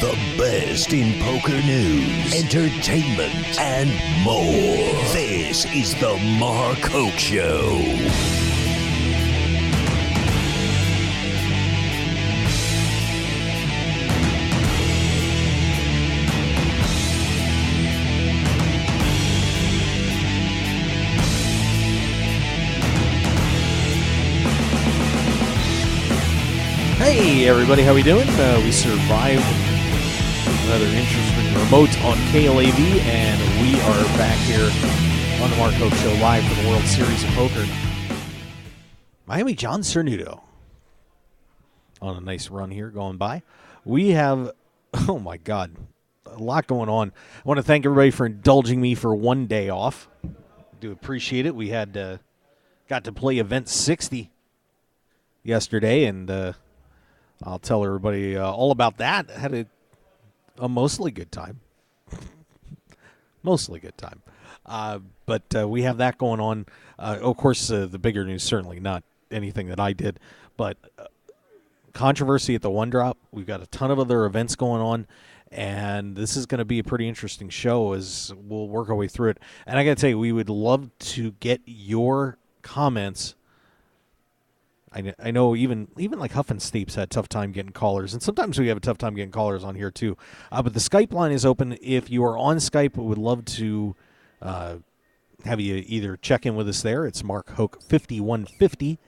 The best in poker news, entertainment, and more. This is the Mark Hoke Show. Hey everybody, how we doing? We survived another interesting remote on KLAV, and we are back here on the Mark Hoke Show live for the World Series of Poker. Miami John Cernuto on a nice run here going by. We have, oh my God, a lot going on. I want to thank everybody for indulging me for one day off. I do appreciate it. We had got to play Event 60 yesterday, and I'll tell everybody all about that. I had a mostly good time. Mostly good time. But we have that going on. Of course, the bigger news, certainly not anything that I did, but controversy at the one drop. We've got a ton of other events going on, and this is going to be a pretty interesting show as we'll work our way through it. And I got to tell you, we would love to get your comments. I know even like Huff and Steeps had a tough time getting callers, and sometimes we have a tough time getting callers on here too. But the Skype line is open. If you are on Skype, we would love to have you either check in with us there. It's Mark Hoke 5150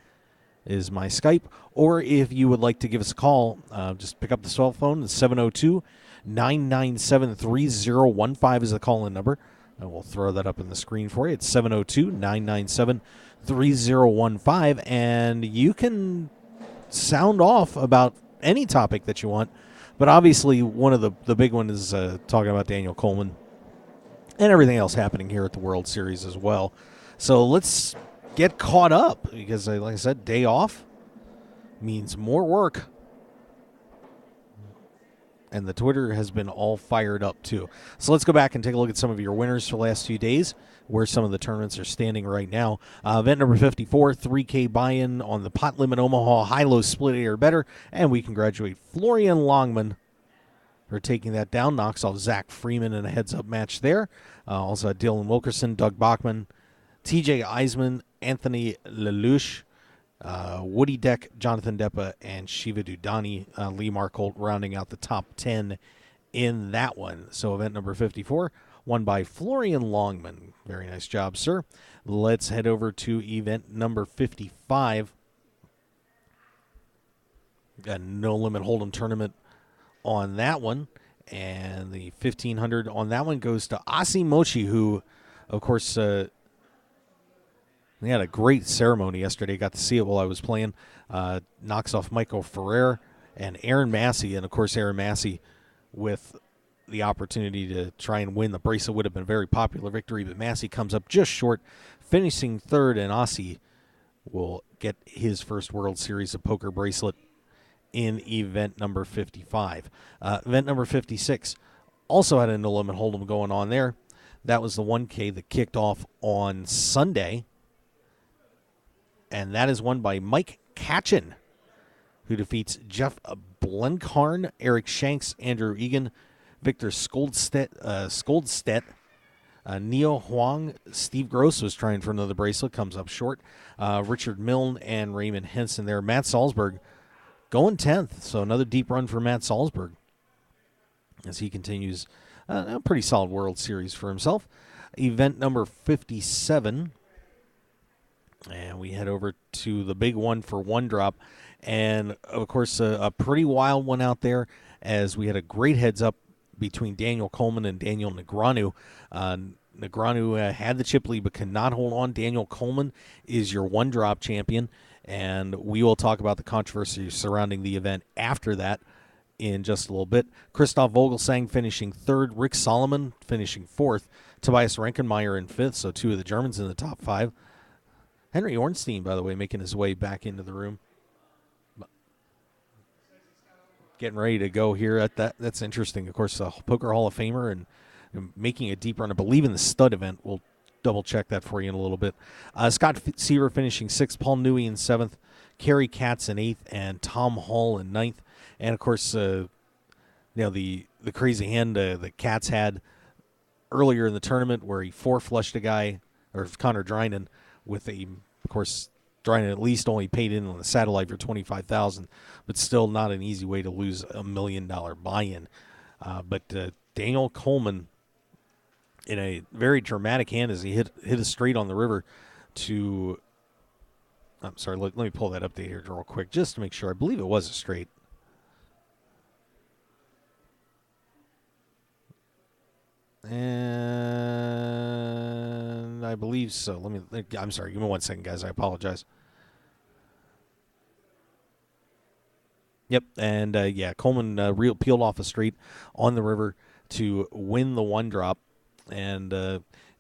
is my Skype. Or if you would like to give us a call, just pick up the cell phone. It's 702-997-3015 is the call-in number. And we'll throw that up on the screen for you. It's 702-997-3015, and you can sound off about any topic that you want. But obviously, one of the big one is talking about Daniel Coleman and everything else happening here at the World Series as well. So let's get caught up because, like I said, day off means more work. And the Twitter has been all fired up, too. So let's go back and take a look at some of your winners for the last few days, where some of the tournaments are standing right now. Event number 54, 3K buy-in on the Pot Limit Omaha High-Low Split 8 or better. And we congratulate Florian Longman for taking that down. Knocks off Zach Freeman in a heads-up match there. Also Dylan Wilkerson, Doug Bachman, TJ Eisman, Anthony Lelouch, Woody Deck, Jonathan Deppa, and Shiva Dudani, Lee Markholt rounding out the top 10 in that one. So event number 54, won by Florian Longman. Very nice job, sir. Let's head over to event number 55. Got a no-limit hold'em tournament on that one. And the 1,500 on that one goes to Asi Mochi, who, of course, they had a great ceremony yesterday. Got to see it while I was playing. Knocks off Michael Ferrer and Aaron Massey. And, of course, Aaron Massey with the opportunity to try and win the bracelet would have been a very popular victory. But Massey comes up just short, finishing third. And Aussie will get his first World Series of Poker bracelet in event number 55. Event number 56 also had a no-limit hold'em going on there. That was the 1K that kicked off on Sunday. And that is won by Mike Katchen, who defeats Jeff Blenkarn, Eric Shanks, Andrew Egan, Victor Skoldstedt, Neo Huang. Steve Gross was trying for another bracelet, comes up short. Richard Milne and Raymond Henson there. Matt Salzberg going 10th, so another deep run for Matt Salzberg as he continues a pretty solid World Series for himself. Event number 57. And we head over to the big one for one drop. And, of course, a pretty wild one out there as we had a great heads-up between Daniel Coleman and Daniel Negreanu. Negreanu had the chip lead but could not hold on. Daniel Coleman is your one-drop champion. And we will talk about the controversy surrounding the event after that in just a little bit. Christoph Vogelsang finishing third. Rick Solomon finishing fourth. Tobias Renkenmeyer in fifth, so two of the Germans in the top five. Henry Ornstein, by the way, making his way back into the room. Getting ready to go here. That's interesting. Of course, a Poker Hall of Famer and making a deep run, I believe, in the stud event. We'll double-check that for you in a little bit. Scott Seaver finishing sixth. Paul Newey in seventh. Kerry Katz in eighth. And Tom Hall in ninth. And, of course, the crazy hand that Katz had earlier in the tournament where he four-flushed a guy, or Connor Drynan, with of course, Drynan at least only paid in on the satellite for $25,000, but still not an easy way to lose $1 million buy-in. But Daniel Coleman, in a very dramatic hand as he hit a straight on the river to, I'm sorry, let me pull that update here real quick just to make sure. I believe it was a straight. And I believe so. I'm sorry, give me 1 second, guys. I apologize. Yep, and Coleman peeled off a straight on the river to win the one drop, and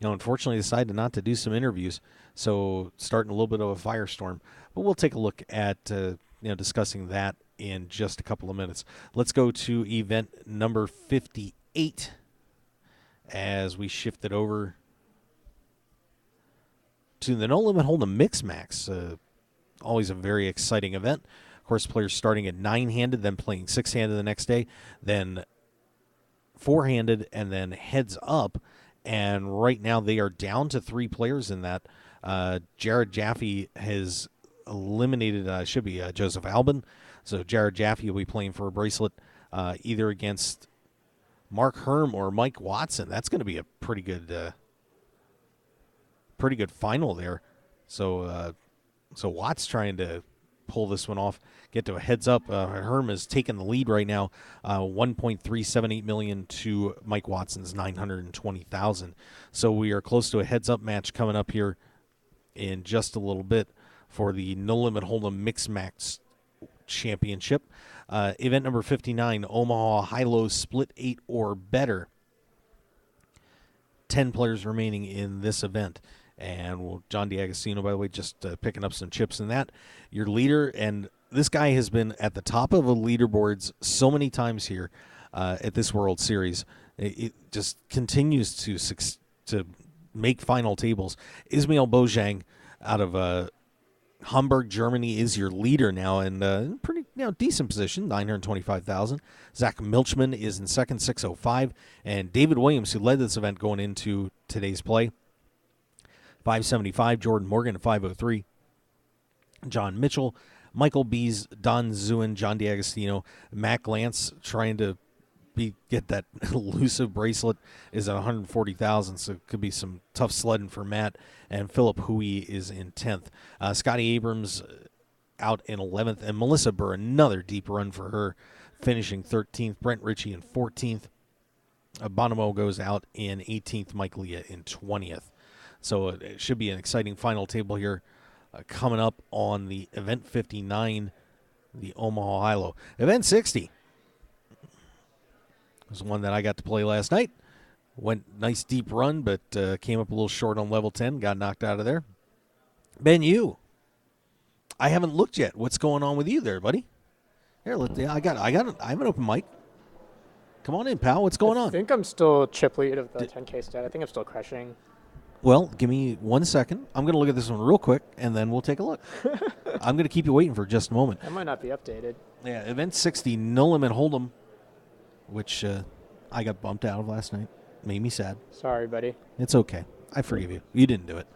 unfortunately decided not to do some interviews, so starting a little bit of a firestorm. But we'll take a look at discussing that in just a couple of minutes. Let's go to event number 58 as we shift it over to the No Limit Hold'em Mix Max. Always a very exciting event. Of course, players starting at 9-handed, then playing 6-handed the next day, then 4-handed, and then heads up. And right now they are down to 3 players in that. Jared Jaffe has eliminated, Joseph Albin. So Jared Jaffe will be playing for a bracelet either against Mark Herm or Mike Watson. That's going to be a pretty good final there. So Watts trying to pull this one off, get to a heads up. Herm is taking the lead right now, $1.378 million to Mike Watson's $920,000. So we are close to a heads up match coming up here in just a little bit for the No Limit Hold'em Mix Max Championship. Event number 59, Omaha High-Low Split 8 or better. 10 players remaining in this event. And John D'Agostino, by the way, just picking up some chips in that. Your leader, and this guy has been at the top of the leaderboards so many times here at this World Series. It just continues to make final tables. Ismail Bojang out of Hamburg, Germany, is your leader now, and pretty decent position, $925,000. Zach Milchman is in second, $605,000, and David Williams, who led this event going into today's play, $575,000. Jordan Morgan at $503,000. John Mitchell, Michael Bees, Don Zuen, John D'Agostino, Mac Lance trying to get that elusive bracelet is at $140,000, so it could be some tough sledding for Matt. And Philip Hui is in 10th. Scotty Abrams out in 11th, and Melissa Burr, another deep run for her, finishing 13th. Brent Ritchie in 14th. Bonomo goes out in 18th. Mike Leah in 20th. So it should be an exciting final table here coming up on the Event 59, the Omaha High-Low. Event 60 was one that I got to play last night. Went nice deep run, but came up a little short on level 10. Got knocked out of there. Ben, I haven't looked yet. What's going on with you there, buddy? Here, I have an open mic. Come on in, pal. What's going on? I think I'm still chip lead of the 10K stat. I think I'm still crushing. Well, give me 1 second. I'm going to look at this one real quick, and then we'll take a look. I'm going to keep you waiting for just a moment. That might not be updated. Yeah, Event 60, No Limit Hold'em, which I got bumped out of last night. Made me sad. Sorry, buddy. It's okay. I forgive you. You didn't do it.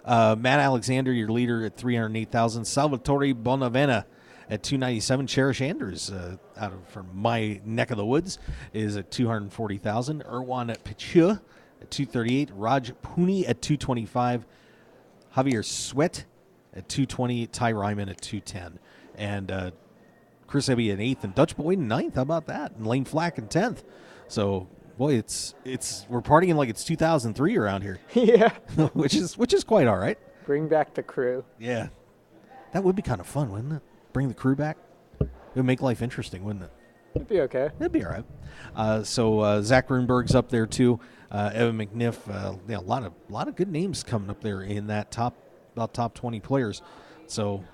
Matt Alexander, your leader at $308,000. Salvatore Bonavena at $297,000. Cherish Anders, from my neck of the woods, is at $240,000. Erwan Pichu at $238,000. Raj Puni at $225,000. Javier Sweat at $220,000. Ty Ryman at $210,000. And Chris Ebby at 8th, and Dutch Boyd in 9th. How about that? And Lane Flack in 10th. So, boy, we're partying like it's 2003 around here. Yeah. which is quite all right. Bring back the crew. Yeah. That would be kind of fun, wouldn't it? Bring the crew back. It would make life interesting, wouldn't it? It'd be okay. It'd be all right. So Zach Runberg's up there too. Evan McNiff. A lot of good names coming up there in that top 20 players. So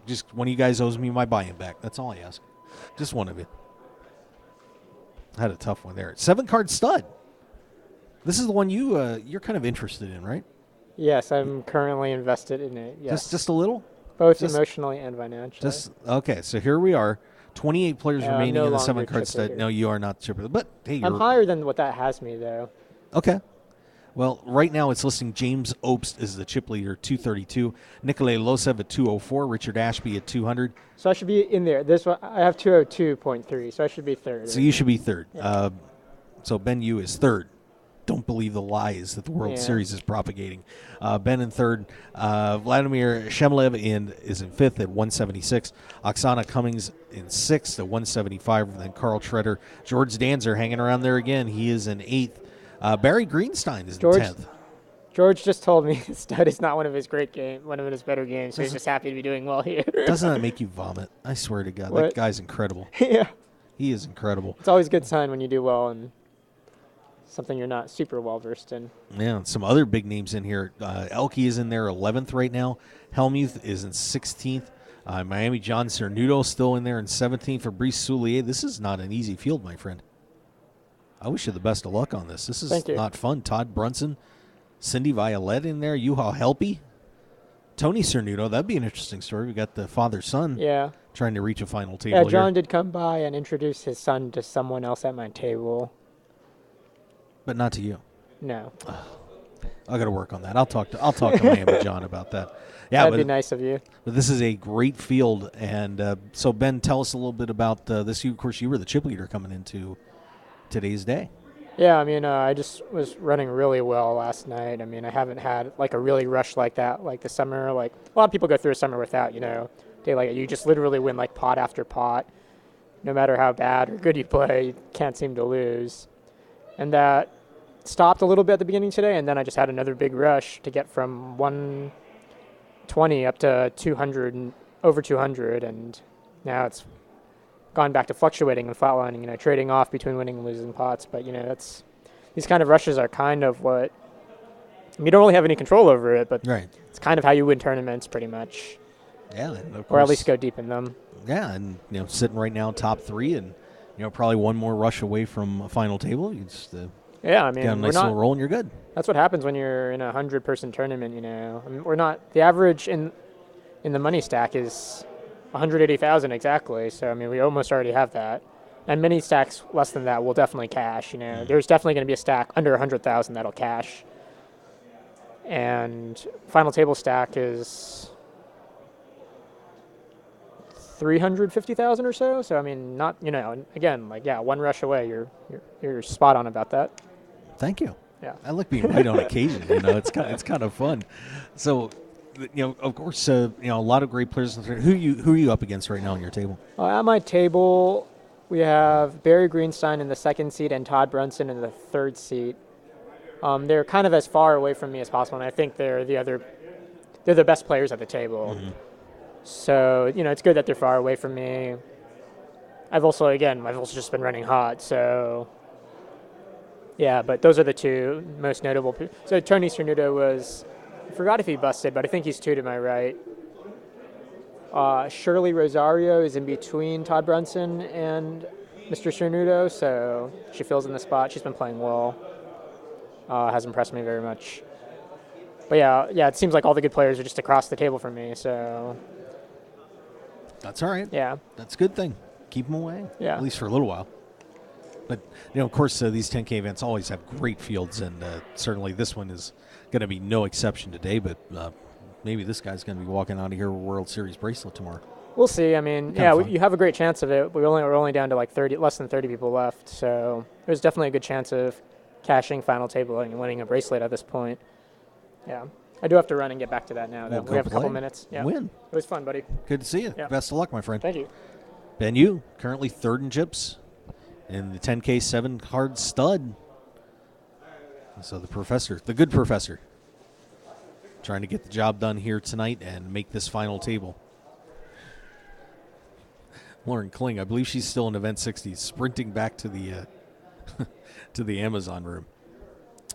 just one of you guys owes me my buy-in back. That's all I ask. Just one of you. I had a tough one there. 7-card stud. This is the one you're kind of interested in, right? Yes, I'm currently invested in it. Yes. Just a little? Both emotionally and financially. Okay, so here we are. 28 players Yeah, I'm remaining no in the longer 7-card chip stud. leader. No, you are not chip leader. But, hey, I'm you're higher than what that has me, though. okay. Well, right now it's listing James Obst as the chip leader, 232. Nikolay Losev at 204. Richard Ashby at 200. So I should be in there. This one, I have 202.3, so I should be third. So you should be third. Yeah. So Ben Yu is third. Don't believe the lies that the World Series is propagating. Ben in third. Vladimir Shemlev is in fifth at 176. Oksana Cummings in sixth at 175. And then Carl Schroeder. George Danzer hanging around there again. He is in eighth. Barry Greenstein is in 10th. George just told me stud is not one of his better games, so he's just happy to be doing well here. Doesn't that make you vomit? I swear to God, that guy's incredible. Yeah. He is incredible. It's always a good sign when you do well and something you're not super well versed in. Yeah, some other big names in here. Elke is in there 11th right now. Helmuth is in 16th. Miami John Cernuto still in there in 17th. Fabrice Soulier. This is not an easy field, my friend. I wish you the best of luck on this. This is not fun. Todd Brunson, Cindy Violet in there, Juha Helpe, Tony Cernuto. That'd be an interesting story. We got the father-son trying to reach a final table. Yeah, John did come by and introduce his son to someone else at my table. But not to you. No. I got to work on that. I'll talk to Miami John about that. Yeah, that'd be nice of you. But this is a great field, and so Ben, tell us a little bit about this. Of course, you were the chip leader coming into today's day. Yeah, I mean, I just was running really well last night. I mean, I haven't had like a really rush like that, like the summer. Like a lot of people go through a summer without, day like you just literally win like pot after pot. No matter how bad or good you play, you can't seem to lose. And that stopped a little bit at the beginning today, and then I just had another big rush to get from 120 up to 200 and over 200, and now it's gone back to fluctuating and flatlining, trading off between winning and losing pots. But, that's these kind of rushes are kind of what you don't really have any control over it, but it's kind of how you win tournaments pretty much. Yeah, and of course, or at least go deep in them. Yeah, and sitting right now top three, and probably one more rush away from a final table. You just I mean, got a nice little roll and you're good. That's what happens when you're in a 100-person tournament. I mean, we're not the average in the money stack is 180,000 exactly. So I mean, we almost already have that, and many stacks less than that will definitely cash. There's definitely going to be a stack under 100,000 that'll cash, and final table stack is 350,000 or so. So I mean, not again, one rush away. You're spot on about that. Thank you. Yeah, I like being right on occasion. It's kind of fun. So, of course, a lot of great players. Who are you up against right now on your table? At my table, we have Barry Greenstein in the second seat and Todd Brunson in the third seat. They're kind of as far away from me as possible, and I think they're the best players at the table. Mm-hmm. So it's good that they're far away from me. I've also just been running hot, so. Yeah, but those are the two most notable. So Tony Cernuto I forgot if he busted, but I think he's two to my right. Shirley Rosario is in between Todd Brunson and Mr. Cernuto, so she fills in the spot. She's been playing well. Has impressed me very much. But yeah, it seems like all the good players are just across the table from me, so. That's all right. Yeah. That's a good thing. Keep them away. Yeah. At least for a little while. But, of course, these 10K events always have great fields, and certainly this one is going to be no exception today, but maybe this guy's going to be walking out of here with a World Series bracelet tomorrow. We'll see. I mean, you have a great chance of it. We're only down to like less than 30 people left, so there's definitely a good chance of cashing final table and winning a bracelet at this point. Yeah. I do have to run and get back to that now. We have a couple minutes. Yeah. Win. It was fun, buddy. Good to see you. Yeah. Best of luck, my friend. Thank you. Ben Yu, currently third in chips in the 10K 7-card stud. So the good professor, trying to get the job done here tonight and make this final table. Lauren Kling, I believe she's still in event 60, sprinting back to the to the Amazon room.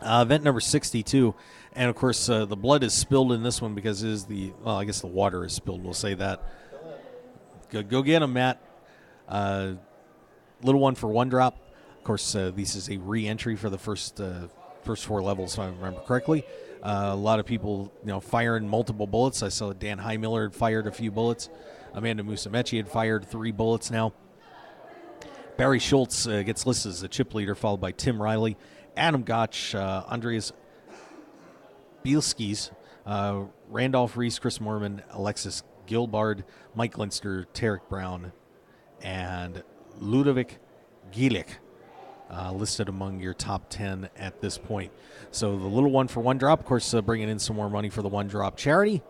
Event number 62, and of course the blood is spilled in this one because I guess the water is spilled. We'll say that. Go get him, Matt. Little one for one drop. Of course, this is a re-entry for the first four levels, if I remember correctly. A lot of people, firing multiple bullets. I saw Dan Heimiller had fired a few bullets. Amanda Musumeci had fired 3 bullets now. Barry Schultz gets listed as the chip leader, followed by Tim Riley, Adam Gotch, Andreas Bielskis, Randolph Reese, Chris Mormon, Alexis Gilbard, Mike Linster, Tarek Brown, and Ludovic Gielik listed among your top 10 at this point. So the little one for one drop, of course, bringing in some more money for the one drop charity.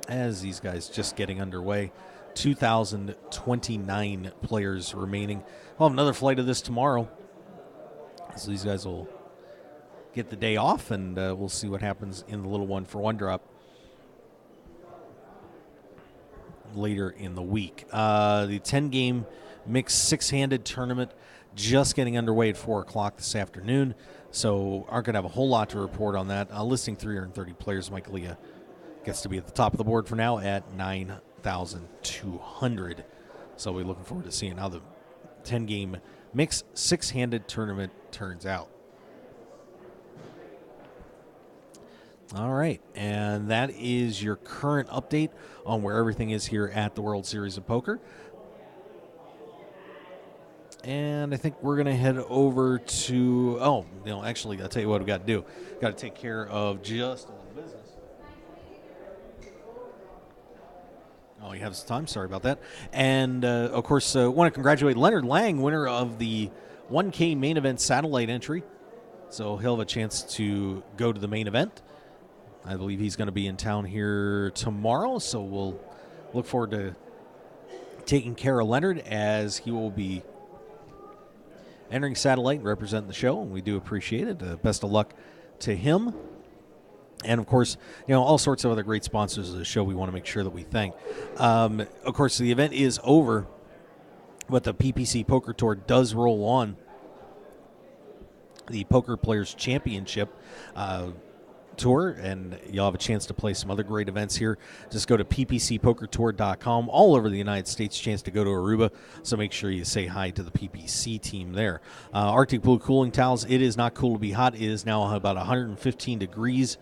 As these guys just getting underway. 2,029 players remaining. We'll have another flight of this tomorrow. So these guys will get the day off, and we'll see what happens in the little one for one drop later in the week. The 10-game mixed six-handed tournament just getting underway at 4 o'clock this afternoon, so aren't going to have a whole lot to report on that. Listing 330 players. Mike Leah gets to be at the top of the board for now at 9,200. So we're looking forward to seeing how the 10-game mixed six-handed tournament turns out. All right, and that is your current update on where everything is here at the World Series of Poker. And I think we're going to head over to, actually, I'll tell you what we got to do. Got to take care of just a little business. Oh, you have some time. Sorry about that. And, of course, want to congratulate Leonard Lang, winner of the 1K main event satellite entry. So he'll have a chance to go to the main event. I believe he's going to be in town here tomorrow, so we'll look forward to taking care of Leonard as he will be entering satellite and representing the show, and we do appreciate it. Best of luck to him. And, of course, all sorts of other great sponsors of the show we want to make sure that we thank. Of course, the event is over, but the PPC Poker Tour does roll on. The Poker Players Championship Tour, and you'll have a chance to play some other great events here. Just go to ppcpokertour.com. All over the United States, chance to go to Aruba, so make sure you say hi to the PPC team there. Arctic Blue cooling towels. It is not cool to be hot. It is now about 115 degrees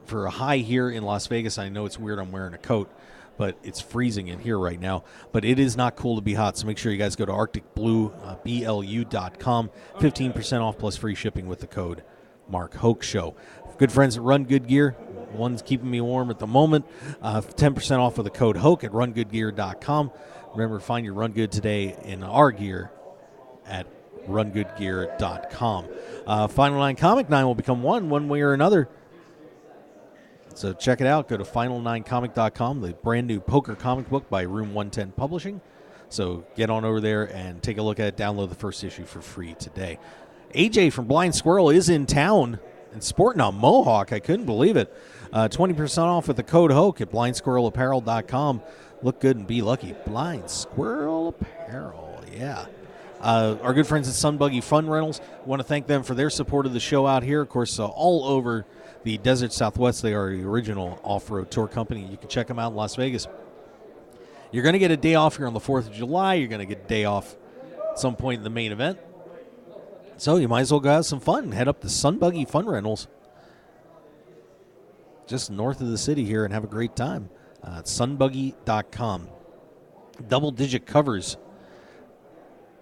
for a high here in Las Vegas. I know it's weird I'm wearing a coat, but it's freezing in here right now. But it is not cool to be hot, so make sure you guys go to arcticblue.com. 15% off plus free shipping with the code Mark Hoke Show. Good friends at Run Good Gear. One's keeping me warm at the moment. 10% off with the code Hoke at rungoodgear.com. Remember, find your Run Good today in our gear at rungoodgear.com. Final 9 Comic 9 will become one way or another. So check it out. Go to final9comic.com, the brand new poker comic book by Room 110 Publishing. So get on over there and take a look at it. Download the first issue for free today. AJ from Blind Squirrel is in town and sporting a mohawk. I couldn't believe it. 20% off with the code Hoke at blindsquirrelapparel.com. Look good and be lucky. Blind Squirrel Apparel, yeah. Our good friends at Sun Buggy Fun Rentals, want to thank them for their support of the show out here. Of course, all over the desert Southwest, they are the original off-road tour company. You can check them out in Las Vegas. You're going to get a day off here on the 4th of July. You're going to get a day off at some point in the main event. So you might as well go have some fun. Head up to Sun Buggy Fun Rentals, just north of the city here, and have a great time. Sunbuggy.com. Double-digit covers.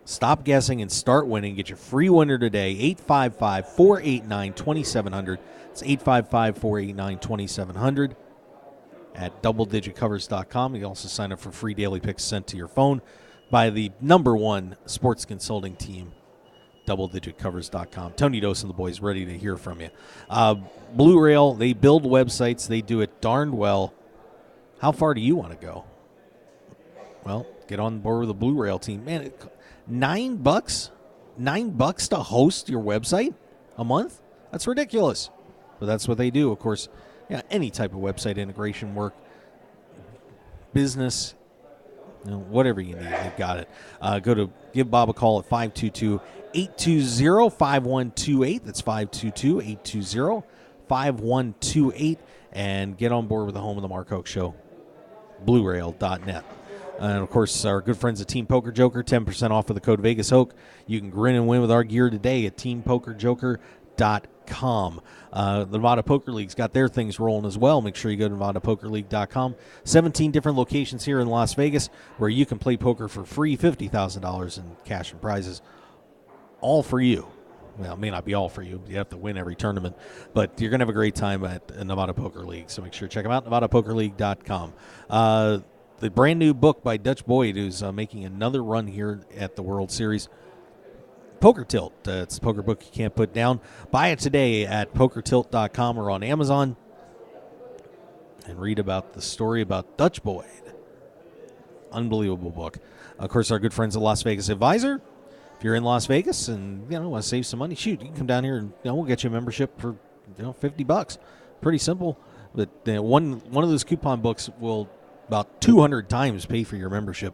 Stop guessing and start winning. Get your free winner today, 855-489-2700. It's 855-489-2700 at doubledigitcovers.com. You can also sign up for free daily picks sent to your phone by the #1 sports consulting team, doubledigitcovers.com. Tony Dos and the boys ready to hear from you. Blue Rail, they build websites. They do it darned well. How far do you want to go? Well, get on board with the Blue Rail team. Man, $9? $9 to host your website a month? That's ridiculous. But that's what they do. Of course, any type of website integration work, business, whatever you need, they've got it. Give Bob a call at 522-820-5128. That's 522-820-5128. And get on board with the home of the Mark Hoke Show, BlueRail.net. And, of course, our good friends at Team Poker Joker, 10% off with the code VegasHoke. You can grin and win with our gear today at teampokerjoker.com. NevadaPokerLeague.com. The Nevada Poker League's got their things rolling as well. Make sure you go to NevadaPokerLeague.com. 17 different locations here in Las Vegas where you can play poker for free, $50,000 in cash and prizes, all for you. Well, it may not be all for you. You have to win every tournament. But you're going to have a great time at Nevada Poker League. So make sure to check them out, NevadaPokerLeague.com. The brand new book by Dutch Boyd, who's making another run here at the World Series, Poker Tilt. It's a poker book you can't put down. Buy it today at PokerTilt.com or on Amazon. And read about the story about Dutch Boyd. Unbelievable book. Of course, our good friends at Las Vegas Advisor. If you're in Las Vegas and want to save some money, shoot, you can come down here and we'll get you a membership for $50. Pretty simple. But one of those coupon books will about 200 times pay for your membership.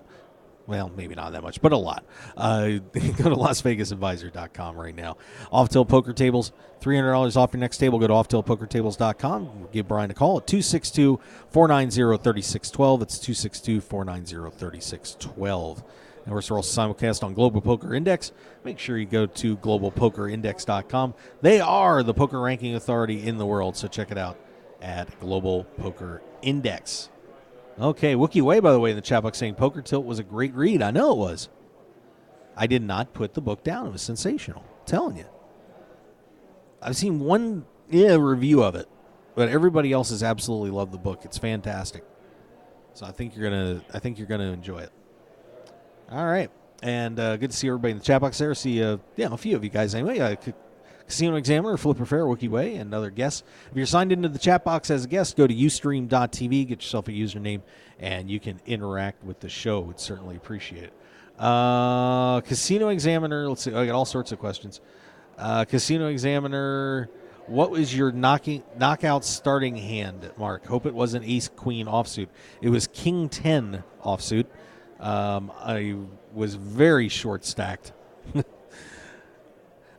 Well, maybe not that much, but a lot. Go to LasVegasAdvisor.com right now. Off-Tilt Poker Tables, $300 off your next table. Go to OffTiltPokerTables.com. Give Brian a call at 262-490-3612. It's 262-490-3612. And we're also simulcast on Global Poker Index. Make sure you go to globalpokerindex.com. They are the poker ranking authority in the world, so check it out at Global Poker Index. Okay, Wookie Way, by the way, in the chat box saying Poker Tilt was a great read. I know it was. I did not put the book down. It was sensational. I'm telling you. I've seen one review of it, but everybody else has absolutely loved the book. It's fantastic. So I think you're gonna enjoy it. All right, and good to see everybody in the chat box there. See a few of you guys anyway. Casino Examiner, Flipper Fair, Wookie Way, and other guests. If you're signed into the chat box as a guest, go to Ustream.tv, get yourself a username, and you can interact with the show. We'd certainly appreciate it. Casino Examiner, let's see, I got all sorts of questions. Casino Examiner, what was your knockout starting hand, Mark? Hope it wasn't ace-queen offsuit. It was king-10 offsuit. I was very short-stacked.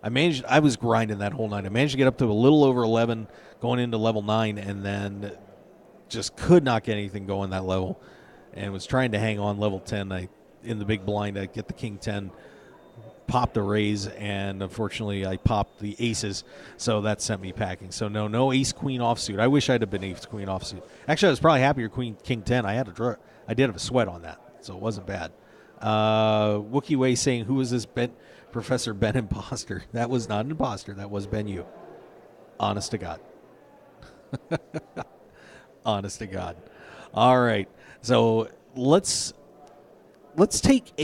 I was grinding that whole night. I managed to get up to a little over 11 going into level 9 and then just could not get anything going that level and was trying to hang on level 10. In the big blind, I get the king 10, popped a raise, and unfortunately I popped the aces, so that sent me packing. So no ace-queen offsuit. I wish I'd have been ace-queen offsuit. Actually, I was probably happier king 10. I did have a sweat on that, so it wasn't bad. Wookie Way saying, who was this Professor Ben imposter? That was not an imposter. That was Ben Yu. Honest to God. Honest to God. All right. So let's take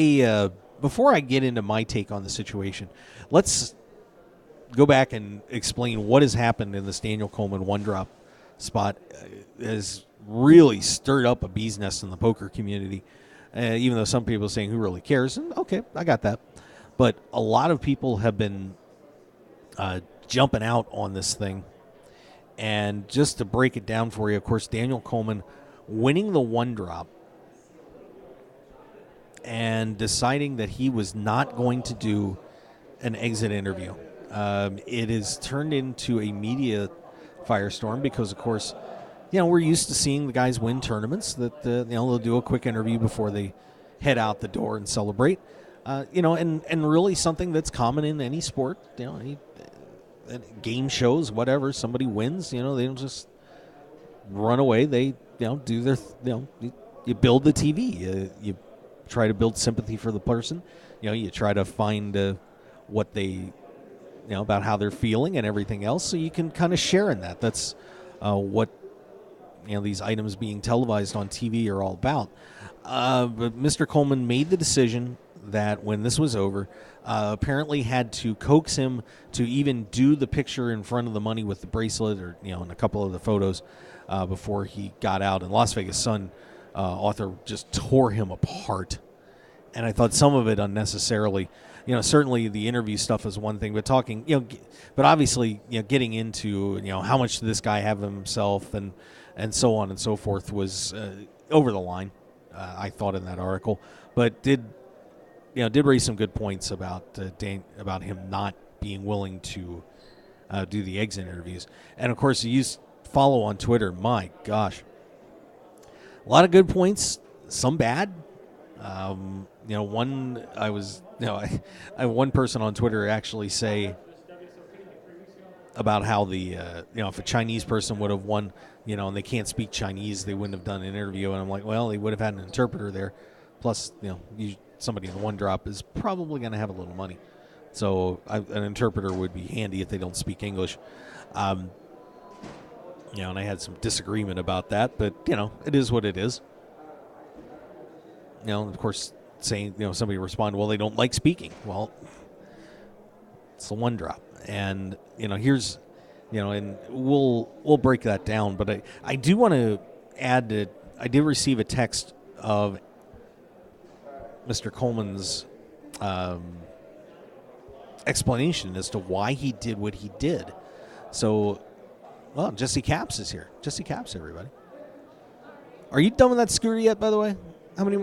before I get into my take on the situation, let's go back and explain what has happened in this Daniel Coleman one-drop spot. Has really stirred up a bee's nest in the poker community, even though some people are saying, who really cares? And okay, I got that. But a lot of people have been jumping out on this thing. And just to break it down for you, of course, Daniel Coleman winning the one drop and deciding that he was not going to do an exit interview. It has turned into a media firestorm because, of course, we're used to seeing the guys win tournaments that they'll do a quick interview before they head out the door and celebrate. And really something that's common in any sport, any game shows, whatever. Somebody wins, they don't just run away. They, do their, you build the TV. You try to build sympathy for the person. You try to find what they, about how they're feeling and everything else, so you can kind of share in that. That's what these items being televised on TV are all about. But Mr. Coleman made the decision that when this was over, apparently had to coax him to even do the picture in front of the money with the bracelet, or in a couple of the photos before he got out. And Las Vegas Sun author just tore him apart, and I thought some of it unnecessarily. Certainly the interview stuff is one thing, but talking, but obviously, getting into how much did this guy have of himself and so on and so forth was over the line. I thought in that article, but did raise some good points about him not being willing to do the exit interviews. And of course, you follow on Twitter. My gosh, a lot of good points, some bad. One I had one person on Twitter actually say, about how if a Chinese person would have won, and they can't speak Chinese, they wouldn't have done an interview. And I'm like, well, they would have had an interpreter there. Plus, somebody in the one drop is probably going to have a little money. So an interpreter would be handy if they don't speak English. And I had some disagreement about that, but, it is what it is. Of course, saying, somebody responded, well, they don't like speaking. Well, it's the one drop. And, here's, and we'll break that down. But I do want to add that I did receive a text of Mr. Coleman's explanation as to why he did what he did. So, well, Jesse Capps is here. Jesse Capps, everybody. Are you done with that scooter yet, by the way? How many?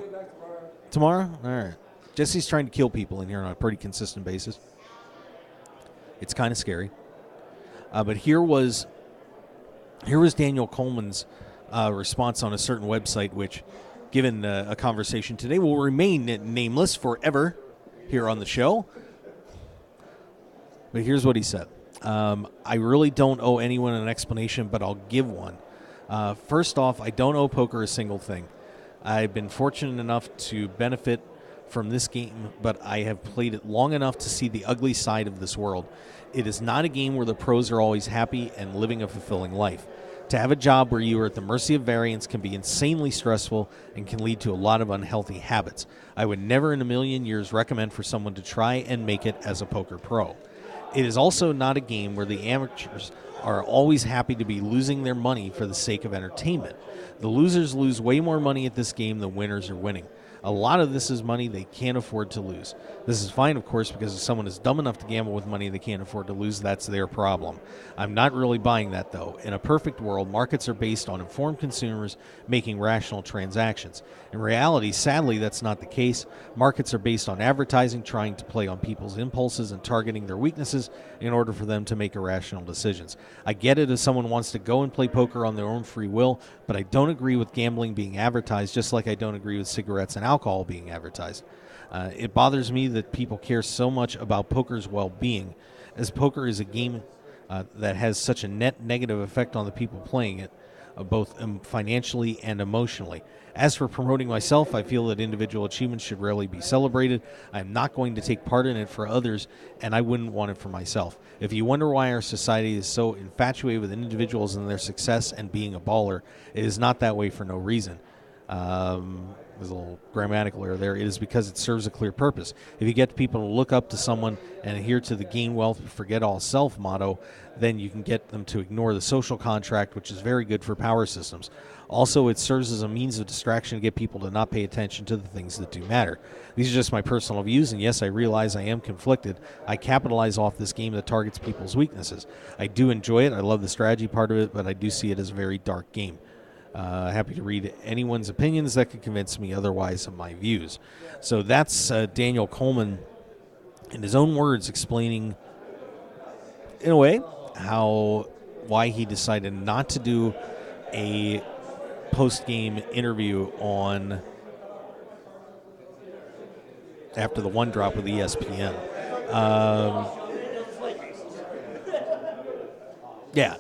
Tomorrow? All right. Jesse's trying to kill people in here on a pretty consistent basis. It's kind of scary. But here was Daniel Coleman's response on a certain website, which, given a conversation today, will remain nameless forever here on the show. But here's what he said. I really don't owe anyone an explanation, but I'll give one. First off, I don't owe poker a single thing. I've been fortunate enough to benefit from this game, but I have played it long enough to see the ugly side of this world. It is not a game where the pros are always happy and living a fulfilling life. To have a job where you are at the mercy of variance can be insanely stressful and can lead to a lot of unhealthy habits. I would never in a million years recommend for someone to try and make it as a poker pro. It is also not a game where the amateurs are always happy to be losing their money for the sake of entertainment. The losers lose way more money at this game than winners are winning. A lot of this is money they can't afford to lose. This is fine, of course, because if someone is dumb enough to gamble with money they can't afford to lose, that's their problem. I'm not really buying that, though. In a perfect world, markets are based on informed consumers making rational transactions. In reality, sadly, that's not the case. Markets are based on advertising trying to play on people's impulses and targeting their weaknesses in order for them to make irrational decisions. I get it if someone wants to go and play poker on their own free will, but I don't agree with gambling being advertised, just like I don't agree with cigarettes and alcohol being advertised. It bothers me that people care so much about poker's well-being, as poker is a game that has such a net negative effect on the people playing it, both financially and emotionally. As for promoting myself, I feel that individual achievements should rarely be celebrated. I'm not going to take part in it for others, and I wouldn't want it for myself. If you wonder why our society is so infatuated with individuals and their success and being a baller, it is not that way for no reason. There's a little grammatical error there. It is because it serves a clear purpose. If you get people to look up to someone and adhere to the gain wealth, forget all self motto, then you can get them to ignore the social contract, which is very good for power systems. Also, it serves as a means of distraction to get people to not pay attention to the things that do matter. These are just my personal views, and yes, I realize I am conflicted. I capitalize off this game that targets people's weaknesses. I do enjoy it. I love the strategy part of it, but I do see it as a very dark game. Happy to read anyone's opinions that could convince me otherwise of my views. So that's Daniel Coleman, in his own words, explaining, in a way, why he decided not to do a post-game interview after the one drop with ESPN. Yeah.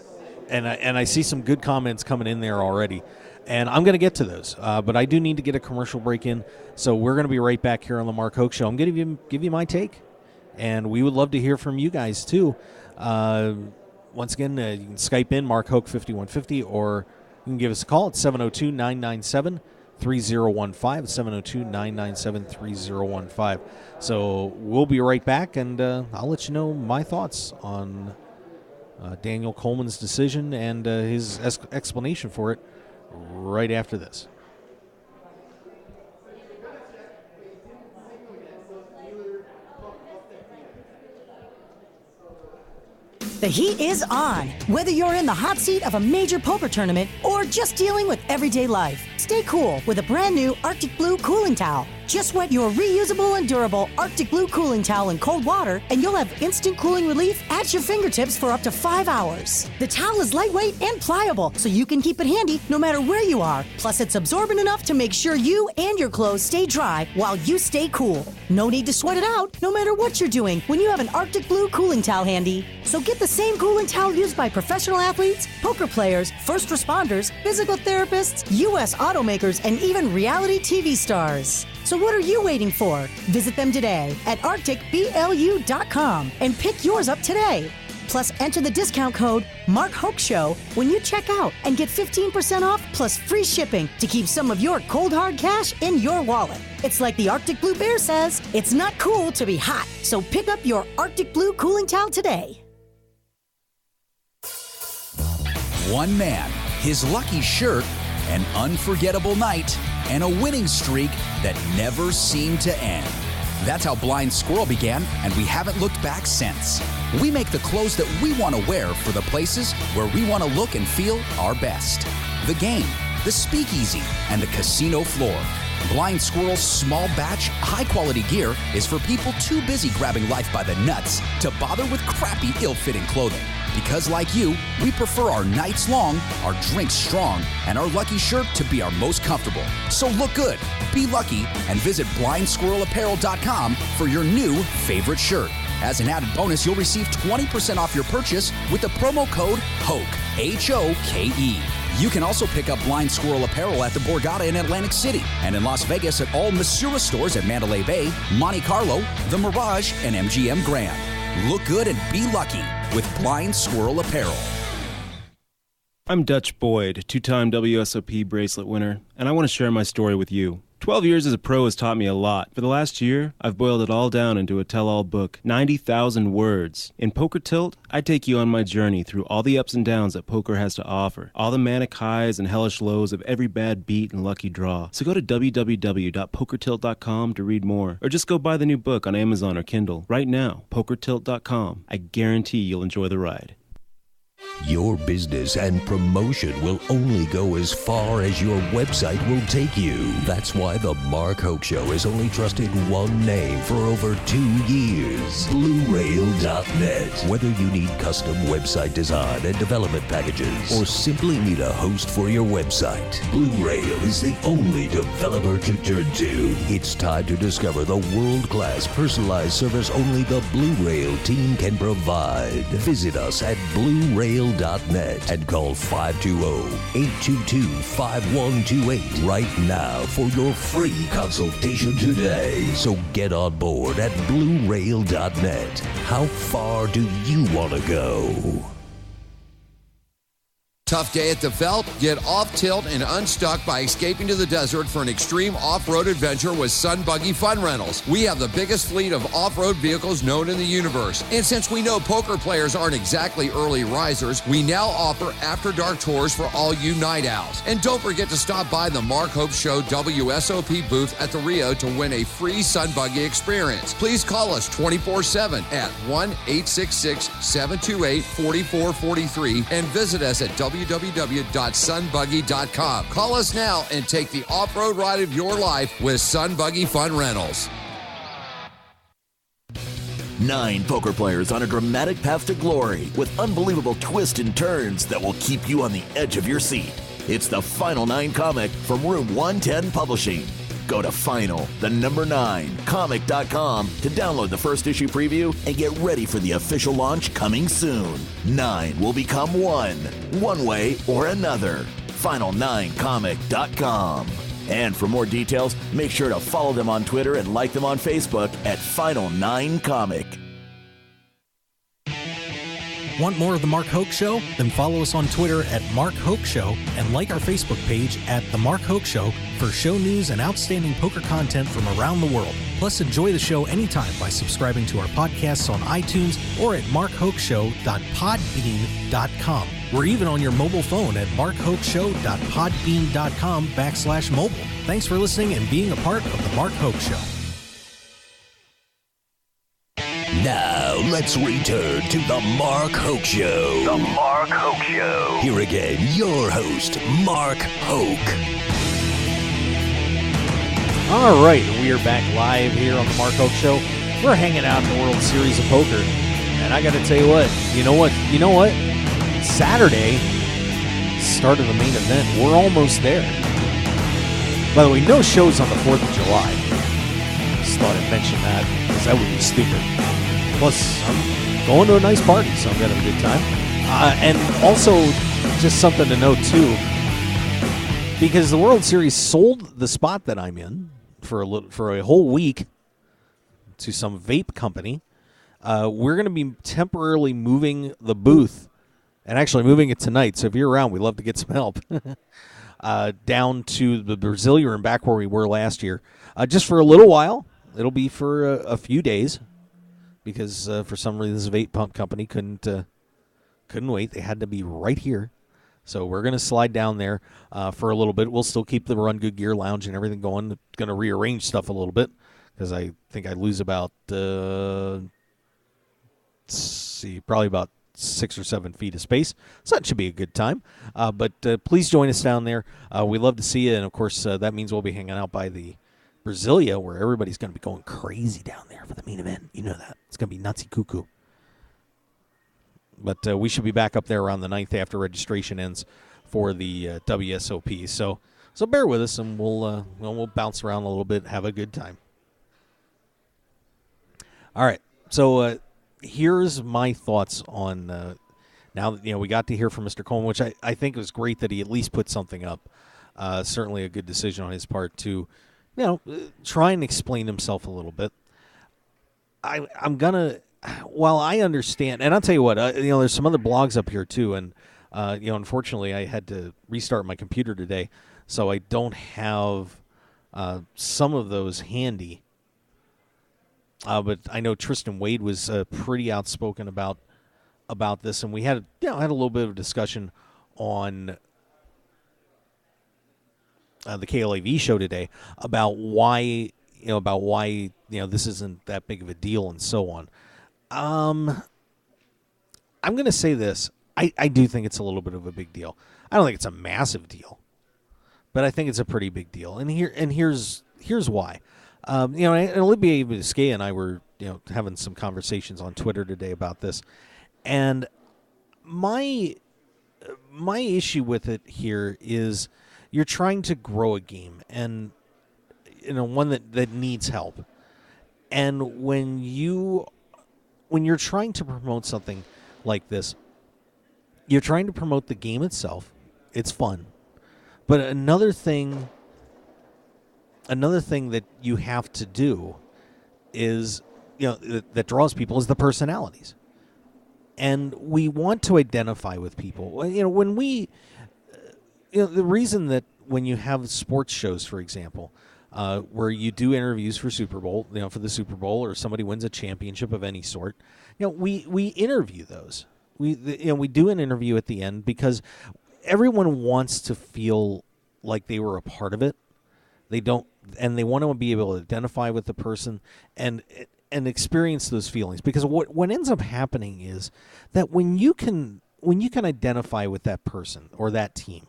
And I see some good comments coming in there already. And I'm going to get to those. But I do need to get a commercial break in. So we're going to be right back here on the Mark Hoke Show. I'm going to give you my take. And we would love to hear from you guys, too. Once again, you can Skype in, Mark Hoke 5150, or you can give us a call at 702-997-3015. It's 702-997-3015. So we'll be right back, and I'll let you know my thoughts on Daniel Coleman's decision and his explanation for it right after this. The heat is on. Whether you're in the hot seat of a major poker tournament or just dealing with everyday life, stay cool with a brand new Arctic Blue cooling towel. Just wet your reusable and durable Arctic Blue cooling towel in cold water, and you'll have instant cooling relief at your fingertips for up to 5 hours. The towel is lightweight and pliable, so you can keep it handy no matter where you are. Plus, it's absorbent enough to make sure you and your clothes stay dry while you stay cool. No need to sweat it out, no matter what you're doing, when you have an Arctic Blue cooling towel handy. So get the same cooling towel used by professional athletes, poker players, first responders, physical therapists, U.S. automakers, and even reality TV stars. So what are you waiting for? Visit them today at arcticblu.com and pick yours up today. Plus, enter the discount code MarkHokeShow when you check out and get 15% off plus free shipping to keep some of your cold hard cash in your wallet. It's like the Arctic Blue Bear says, it's not cool to be hot. So pick up your Arctic Blue cooling towel today. One man, his lucky shirt, an unforgettable night, and a winning streak that never seemed to end. That's how Blind Squirrel began, and we haven't looked back since. We make the clothes that we want to wear for the places where we want to look and feel our best. The game, the speakeasy, and the casino floor. Blind Squirrel's small batch, high-quality gear is for people too busy grabbing life by the nuts to bother with crappy, ill-fitting clothing. Because like you, we prefer our nights long, our drinks strong, and our lucky shirt to be our most comfortable. So look good, be lucky, and visit blindsquirrelapparel.com for your new favorite shirt. As an added bonus, you'll receive 20% off your purchase with the promo code HOKE, H-O-K-E. You can also pick up Blind Squirrel apparel at the Borgata in Atlantic City and in Las Vegas at all Masura stores at Mandalay Bay, Monte Carlo, The Mirage, and MGM Grand. Look good and be lucky with Blind Squirrel Apparel. I'm Dutch Boyd, two-time WSOP bracelet winner, and I want to share my story with you. 12 years as a pro has taught me a lot. For the last year, I've boiled it all down into a tell-all book, 90,000 words. In Poker Tilt, I take you on my journey through all the ups and downs that poker has to offer, all the manic highs and hellish lows of every bad beat and lucky draw. So go to www.pokertilt.com to read more, or just go buy the new book on Amazon or Kindle right now, pokertilt.com. I guarantee you'll enjoy the ride. Your business and promotion will only go as far as your website will take you. That's why the Mark Hoke Show has only trusted one name for over 2 years, BlueRail.net. Whether you need custom website design and development packages or simply need a host for your website, Blue Rail is the only developer to turn to. It's time to discover the world-class personalized service only the Blue Rail team can provide. Visit us at BlueRail.net and call 520-822-5128 right now for your free consultation today. So get on board at BlueRail.net. How far do you want to go? Tough day at the Veld? Get off tilt and unstuck by escaping to the desert for an extreme off-road adventure with Sun Buggy Fun Rentals. We have the biggest fleet of off-road vehicles known in the universe. And since we know poker players aren't exactly early risers, we now offer after-dark tours for all you night owls. And don't forget to stop by the Mark Hope Show WSOP booth at the Rio to win a free Sun Buggy experience. Please call us 24/7 at 1-866-728-4443 and visit us at www.sunbuggy.com. Call us now and take the off-road ride of your life with Sun Buggy Fun Rentals. 9 poker players on a dramatic path to glory with unbelievable twists and turns that will keep you on the edge of your seat. It's the Final 9 comic from Room 110 Publishing. Go to final9comic.com to download the first issue preview and get ready for the official launch coming soon. 9 will become 1 way or another. Final9comic.com. And for more details, make sure to follow them on Twitter and like them on Facebook at Final9Comic. Want more of The Mark Hoke Show? Then follow us on Twitter at Mark Hoke Show and like our Facebook page at The Mark Hoke Show for show news and outstanding poker content from around the world. Plus, enjoy the show anytime by subscribing to our podcasts on iTunes or at markhokeshow.podbean.com. We're even on your mobile phone at markhokeshow.podbean.com/mobile. Thanks for listening and being a part of The Mark Hoke Show. Now, let's return to the Mark Hoke Show. The Mark Hoke Show. Here again, your host, Mark Hoke. All right, we are back live here on the Mark Hoke Show. We're hanging out in the World Series of Poker, and I got to tell you what. You know what? Saturday, start of the main event. We're almost there. By the way, no shows on the 4th of July. Just thought I'd mention that because that would be stupid. Plus, I'm going to a nice party, so I'm going to have a good time. And also, just something to note too, because the World Series sold the spot that I'm in for a whole week to some vape company. We're going to be temporarily moving the booth, and actually moving it tonight. So if you're around, we'd love to get some help. Down to the Brazilian room, back where we were last year, just for a little while. It'll be for a few days, because for some reason this vape pump company couldn't wait. They had to be right here. So we're going to slide down there for a little bit. We'll still keep the Run Good Gear Lounge and everything going. Going to rearrange stuff a little bit because I think I lose about, probably about 6 or 7 feet of space. So that should be a good time. But please join us down there. We'd love to see you. And, of course, that means we'll be hanging out by the Brasilia, where everybody's going to be going crazy down there for the main event. You know that. It's going to be nutsy cuckoo. But we should be back up there around the 9th after registration ends for the WSOP. So bear with us, and we'll bounce around a little bit, have a good time. All right. So here's my thoughts on now that we got to hear from Mr. Coleman, which I think it was great that he at least put something up. Certainly a good decision on his part to try and explain himself a little bit. I'm gonna. Well, I understand, and I'll tell you what, there's some other blogs up here too, and unfortunately, I had to restart my computer today, so I don't have some of those handy. But I know Tristan Wade was pretty outspoken about this, and we had had a little bit of a discussion on the KLAV show today about why this isn't that big of a deal and so on. I'm going to say this. I do think it's a little bit of a big deal. I don't think it's a massive deal, but I think it's a pretty big deal. And here's why. And Olivier Biscay and I were having some conversations on Twitter today about this, and my issue with it here is you're trying to grow a game, and one that needs help, and when you're trying to promote something like this, you're trying to promote the game itself. It's fun. But another thing that you have to do is, that draws people is the personalities. And we want to identify with people. When we, the reason that when you have sports shows, for example, where you do interviews for Super Bowl, for the Super Bowl, or somebody wins a championship of any sort, we interview those. We do an interview at the end because everyone wants to feel like they were a part of it. They don't, and they want to be able to identify with the person and experience those feelings. Because what ends up happening is that when you can identify with that person or that team,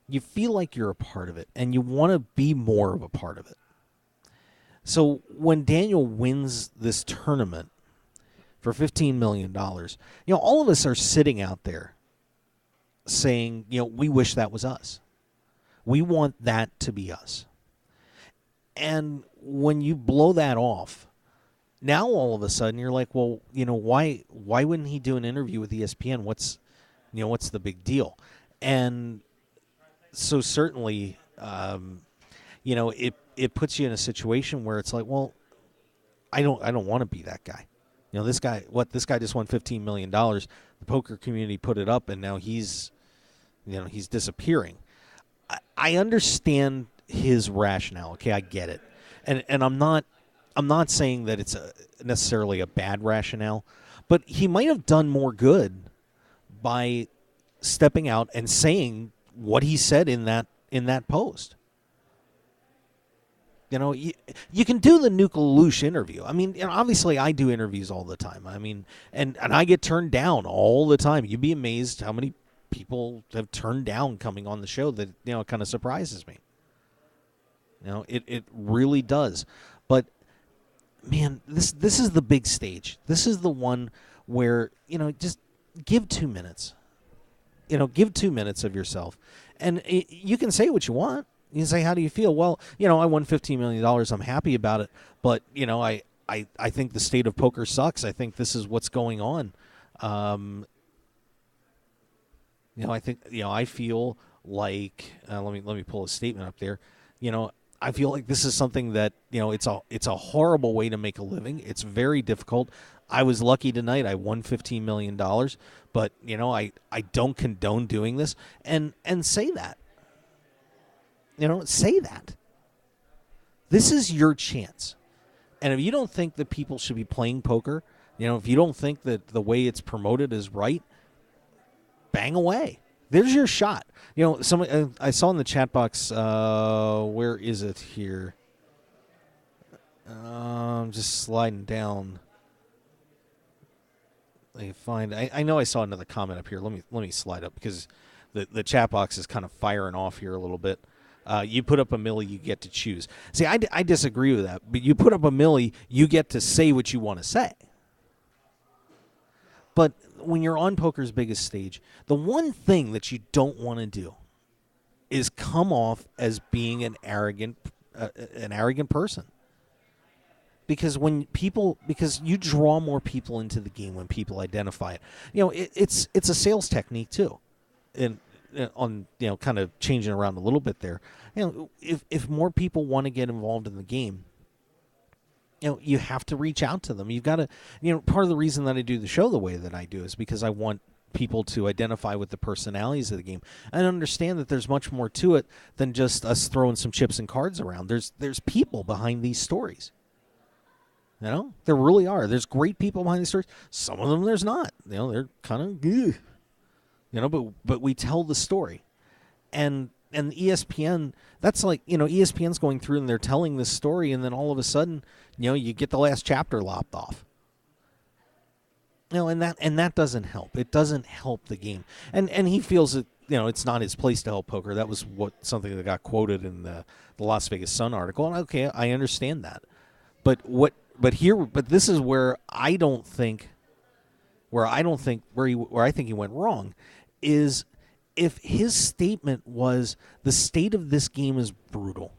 you feel like you're a part of it, and you want to be more of a part of it. So when Daniel wins this tournament for $15 million, all of us are sitting out there saying, we wish that was us. We want that to be us. And when you blow that off, now all of a sudden you're like, well, why wouldn't he do an interview with ESPN? What's the big deal? And so certainly, it puts you in a situation where it's like, well, I don't want to be that guy. This guy just won $15 million. The poker community put it up, and now he's disappearing. I understand his rationale. Okay, I get it, and I'm not saying that it's necessarily a bad rationale, but he might have done more good by stepping out and saying what he said in that post. You can do the Nuke LaLoosh interview. I mean, obviously I do interviews all the time. I mean, and I get turned down all the time. You'd be amazed how many people have turned down coming on the show. That kind of surprises me. It really does. But man, this is the big stage. This is the one where, just give 2 minutes. Give 2 minutes of yourself. And you can say what you want. You can say, how do you feel? Well, I won $15 million. I'm happy about it. But, I think the state of poker sucks. I think this is what's going on. I think, I feel like, let me pull a statement up there. I feel like this is something that, it's a horrible way to make a living. It's very difficult. I was lucky tonight. I won $15 million, but, I don't condone doing this, and say that. Say that. This is your chance. And if you don't think that people should be playing poker, if you don't think that the way it's promoted is right, bang away. There's your shot. Somebody, I saw in the chat box, where is it here? I'm just sliding down. I know I saw another comment up here. Let me slide up because the chat box is kind of firing off here a little bit. You put up a milli, you get to choose. See, I disagree with that. But you put up a milli, you get to say what you want to say. But when you're on poker's biggest stage, the one thing that you don't want to do is come off as being an arrogant person. Because because you draw more people into the game when people identify it. It's a sales technique too, and on kind of changing around a little bit there. If more people want to get involved in the game, you have to reach out to them. You've got to, part of the reason that I do the show the way that I do is because I want people to identify with the personalities of the game and understand that there's much more to it than just us throwing some chips and cards around. There's people behind these stories. There really are. There's great people behind these stories. Some of them there's not. They're kind of, but we tell the story. And ESPN, that's like, ESPN's going through and they're telling this story, and then all of a sudden, you get the last chapter lopped off. And that doesn't help. It doesn't help the game. And he feels that, it's not his place to help poker. That was something that got quoted in the Las Vegas Sun article. And okay, I understand that. But this is where I think he went wrong is if his statement was the state of this game is brutal.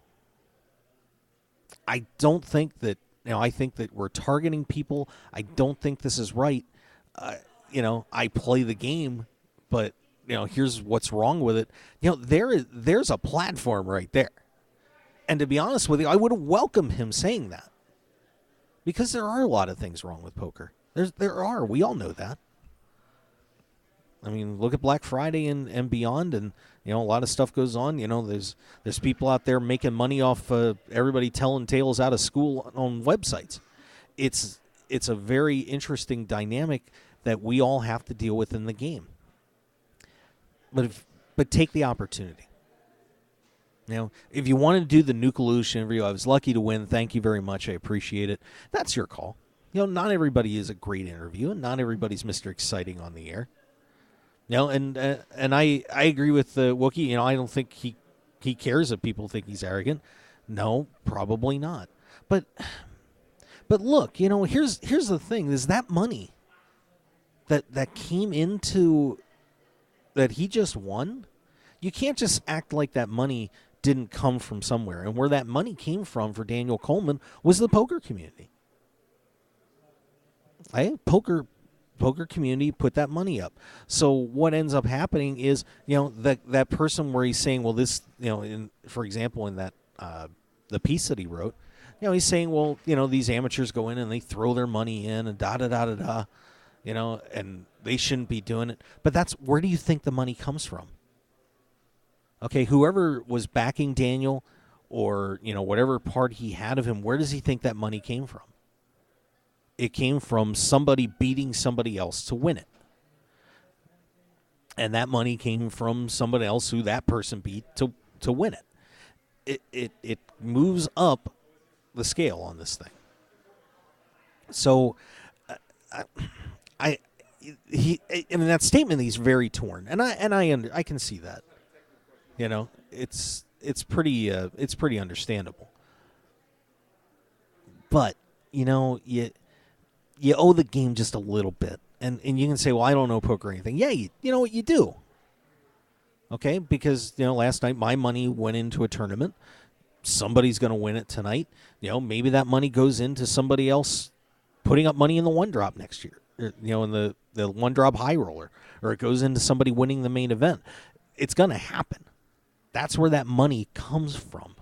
I don't think that, I think that we're targeting people. I don't think this is right. I play the game, but here's what's wrong with it. There's a platform right there. And to be honest with you, I would have welcomed him saying that. Because there are a lot of things wrong with poker. There are. We all know that. I mean, look at Black Friday and beyond, and a lot of stuff goes on. There's people out there making money off everybody telling tales out of school on websites. It's a very interesting dynamic that we all have to deal with in the game. But take the opportunity. If you want to do the Nukalush interview, I was lucky to win. Thank you very much. I appreciate it. That's your call. Not everybody is a great interview, and not everybody's Mr. Exciting on the air. And I agree with Wookie. I don't think he cares if people think he's arrogant. No, probably not. But look, here's the thing: is that money that came into that he just won? You can't just act like that money didn't come from somewhere. And where that money came from for Daniel Coleman was the poker community. Poker community put that money up. So what ends up happening is, that person where he's saying, well, this, for example, in that the piece that he wrote, he's saying, well, these amateurs go in and they throw their money in and da-da-da-da-da, and they shouldn't be doing it. But where do you think the money comes from? Okay, whoever was backing Daniel or, whatever part he had of him, where does he think that money came from? It came from somebody beating somebody else to win it. And that money came from somebody else who that person beat to win it. It moves up the scale on this thing. So, I mean, that statement, he's very torn. And I can see that. It's it's pretty understandable. But you owe the game just a little bit, and you can say, well, I don't know poker or anything. Yeah, you know what, you do. Okay, because last night my money went into a tournament. Somebody's going to win it tonight. Maybe that money goes into somebody else putting up money in the one drop next year. In the one drop high roller, or it goes into somebody winning the main event. It's going to happen. That's where that money comes from.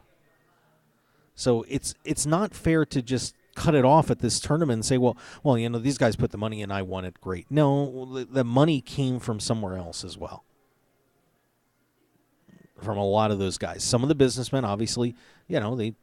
So it's not fair to just cut it off at this tournament and say, well, these guys put the money in, I won it, great. No, the money came from somewhere else as well. From a lot of those guys. Some of the businessmen, obviously, they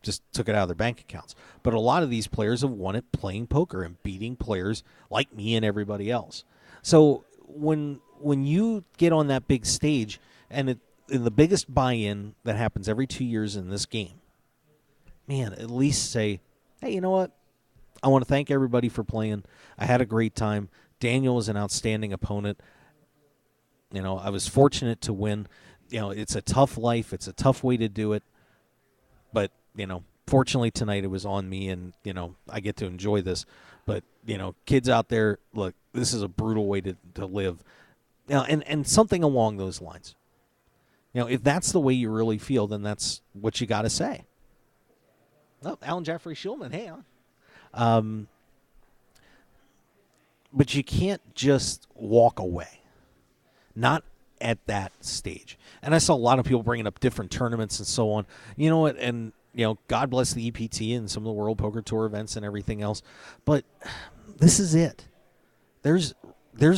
just took it out of their bank accounts. But a lot of these players have won it playing poker and beating players like me and everybody else. So when you get on that big stage, and the biggest buy-in that happens every 2 years in this game, man, at least say, hey, you know what? I want to thank everybody for playing. I had a great time. Daniel was an outstanding opponent. I was fortunate to win. It's a tough life. It's a tough way to do it. But, fortunately tonight it was on me, and, I get to enjoy this. But, kids out there, look, this is a brutal way to live. And something along those lines. If that's the way you really feel, then that's what you got to say. Oh, Alan Jeffrey Schulman, hey, but you can't just walk away. Not at that stage. And I saw a lot of people bringing up different tournaments and so on. You know what? And, God bless the EPT and some of the World Poker Tour events and everything else. But this is it. There's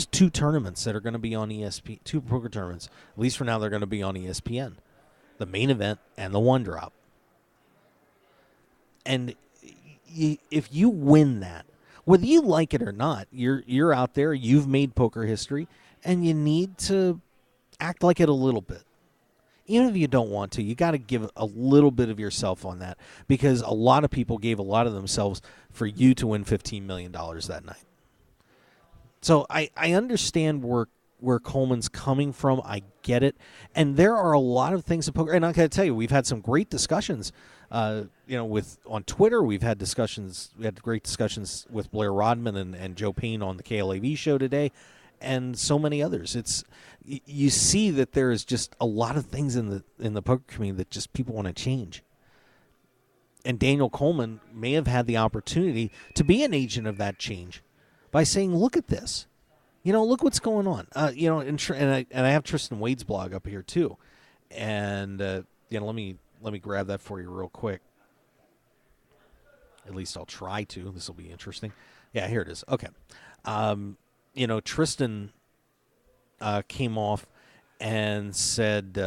2 tournaments that are going to be on ESPN, 2 poker tournaments. At least for now, they're going to be on ESPN. The main event and the one drop. And if you win that, whether you like it or not, you're out there, you've made poker history, and you need to act like it a little bit. Even if you don't want to, you got to give a little bit of yourself on that, because a lot of people gave a lot of themselves for you to win $15 million that night. So I understand where Coleman's coming from. I get it. And there are a lot of things in poker. And I got to tell you, we've had some great discussions, on Twitter. We had great discussions with Blair Rodman and Joe Payne on the KLAV show today, and so many others. You see that there is just a lot of things in the poker community that just people want to change. And Daniel Coleman may have had the opportunity to be an agent of that change by saying, look at this. Look what's going on. And I have Tristan Wade's blog up here too. And, let me grab that for you real quick. At least I'll try to. This will be interesting. Yeah, here it is. Okay. Tristan came off and said,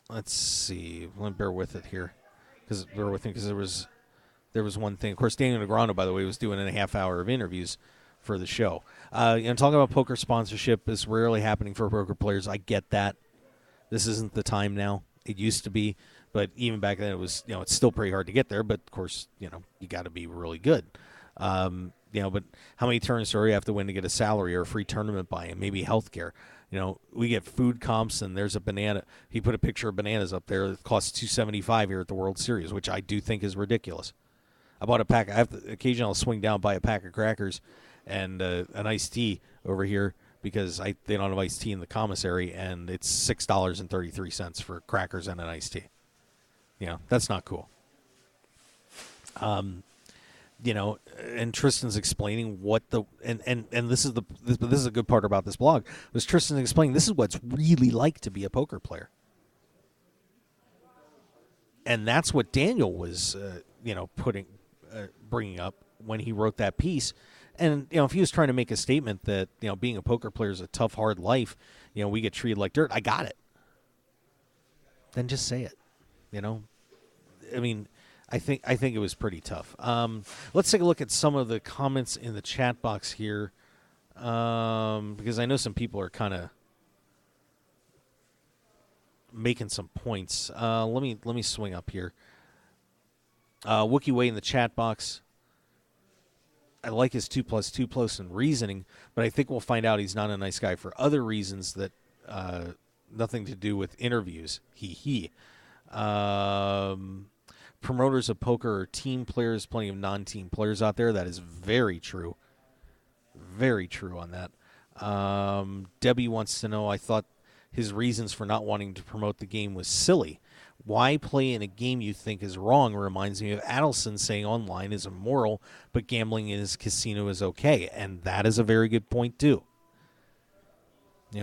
let's see. Let me bear with it here. Because there was one thing. Of course, Daniel Negreanu, by the way, was doing a half hour of interviews for the show. Talking about poker sponsorship is rarely happening for poker players. I get that. This isn't the time now. It used to be, but even back then it was, it's still pretty hard to get there. But of course, you got to be really good. But how many tournaments do you have to win to get a salary or a free tournament buy-in? Maybe healthcare. We get food comps, and there's a banana. He put a picture of bananas up there. It costs $2.75 here at the World Series, which I do think is ridiculous. I bought a pack. Occasionally I'll swing down, buy a pack of crackers and an iced tea over here, because they don't have iced tea in the commissary, and it's $6.33 for crackers and an iced tea. That's not cool. And Tristan's explaining what and this is a good part about this blog, was Tristan's explaining this is what's really like to be a poker player. And that's what Daniel was, bringing up when he wrote that piece. And, if he was trying to make a statement that, being a poker player is a tough, hard life, we get treated like dirt, I got it. Then just say it, I think it was pretty tough. Let's take a look at some of the comments in the chat box here, because I know some people are kind of making some points. Let me swing up here. Wookie Way in the chat box. I like his 2+2+ and reasoning, but I think we'll find out he's not a nice guy for other reasons that nothing to do with interviews. He. Promoters of poker are team players, plenty of non-team players out there. That is very true. Very true on that. Debbie wants to know, I thought his reasons for not wanting to promote the game was silly. Why play in a game you think is wrong reminds me of Adelson saying online is immoral, but gambling in his casino is okay. And that is a very good point, too.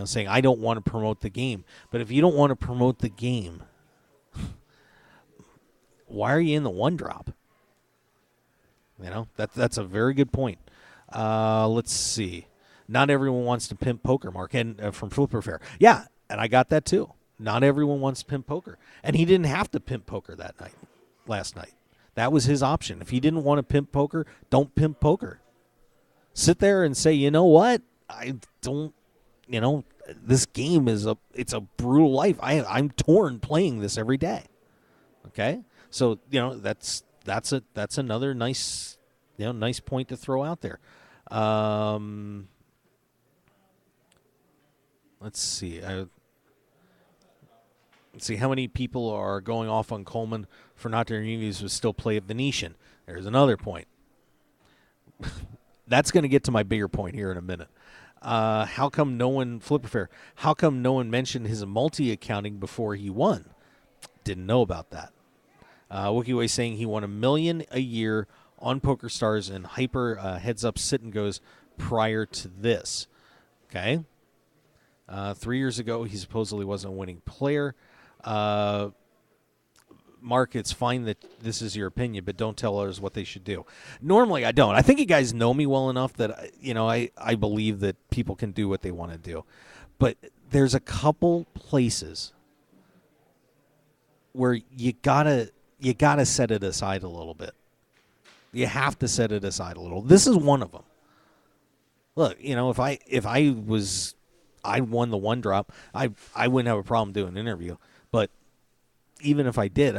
Saying, I don't want to promote the game. But if you don't want to promote the game, why are you in the one drop? That's a very good point. Let's see. Not everyone wants to pimp poker, Mark, and from Flipper Fair. Yeah, and I got that too. Not everyone wants to pimp poker, and he didn't have to pimp poker last night. That was his option. If he didn't want to pimp poker, don't pimp poker. Sit there and say, you know what? I don't. This game it's a brutal life. I'm torn playing this every day. Okay. So, that's another nice point to throw out there. Let's see. Let's see how many people are going off on Coleman for not doing interviews with still play at Venetian. There's another point. That's going to get to my bigger point here in a minute. How come no one mentioned his multi-accounting before he won? Didn't know about that. WikiWay saying he won $1 million a year on PokerStars and Hyper heads up sit and goes prior to this. Okay. 3 years ago, he supposedly wasn't a winning player. Mark, it's fine that this is your opinion, but don't tell others what they should do. Normally, I don't. I think you guys know me well enough that I believe that people can do what they want to do. But there's a couple places where you gotta set it aside a little bit. You have to set it aside a little. This is one of them. Look, if I won the one drop, I wouldn't have a problem doing an interview. But even if I did,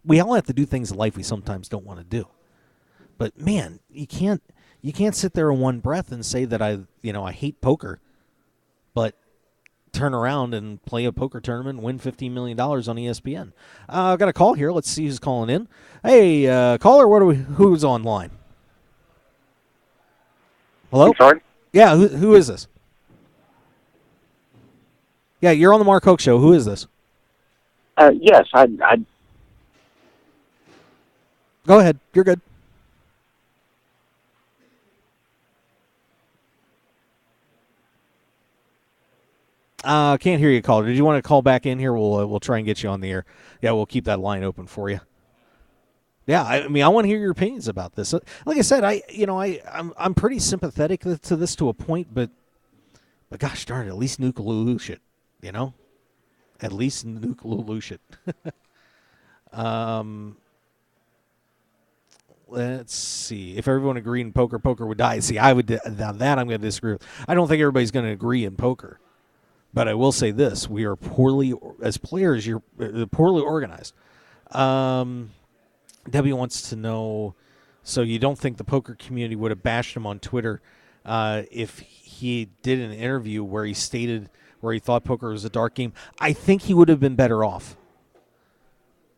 we all have to do things in life we sometimes don't want to do. But man, you can't sit there in one breath and say that I hate poker, but turn around and play a poker tournament and win $15 million on ESPN. I've got a call here. Let's see who's calling in. Hey, caller, who's online? Hello? I'm sorry? Yeah, who is this? Yeah, you're on the Mark Hoke Show. Who is this? Yes, I Go ahead. You're good. Can't hear you, caller. Did you want to call back in here? We'll try and get you on the air. Yeah, we'll keep that line open for you. Yeah, I want to hear your opinions about this. Like I said, I'm pretty sympathetic to this to a point, but gosh darn it, at least nuke Lulush it, At least nuke Lulush it. Let's see. If everyone agreed in poker would die. See, I would. Now that I'm going to disagree with. I don't think everybody's going to agree in poker. But I will say this: we are as players, you're poorly organized. Debbie wants to know, so you don't think the poker community would have bashed him on Twitter if he did an interview where he stated where he thought poker was a dark game? I think he would have been better off.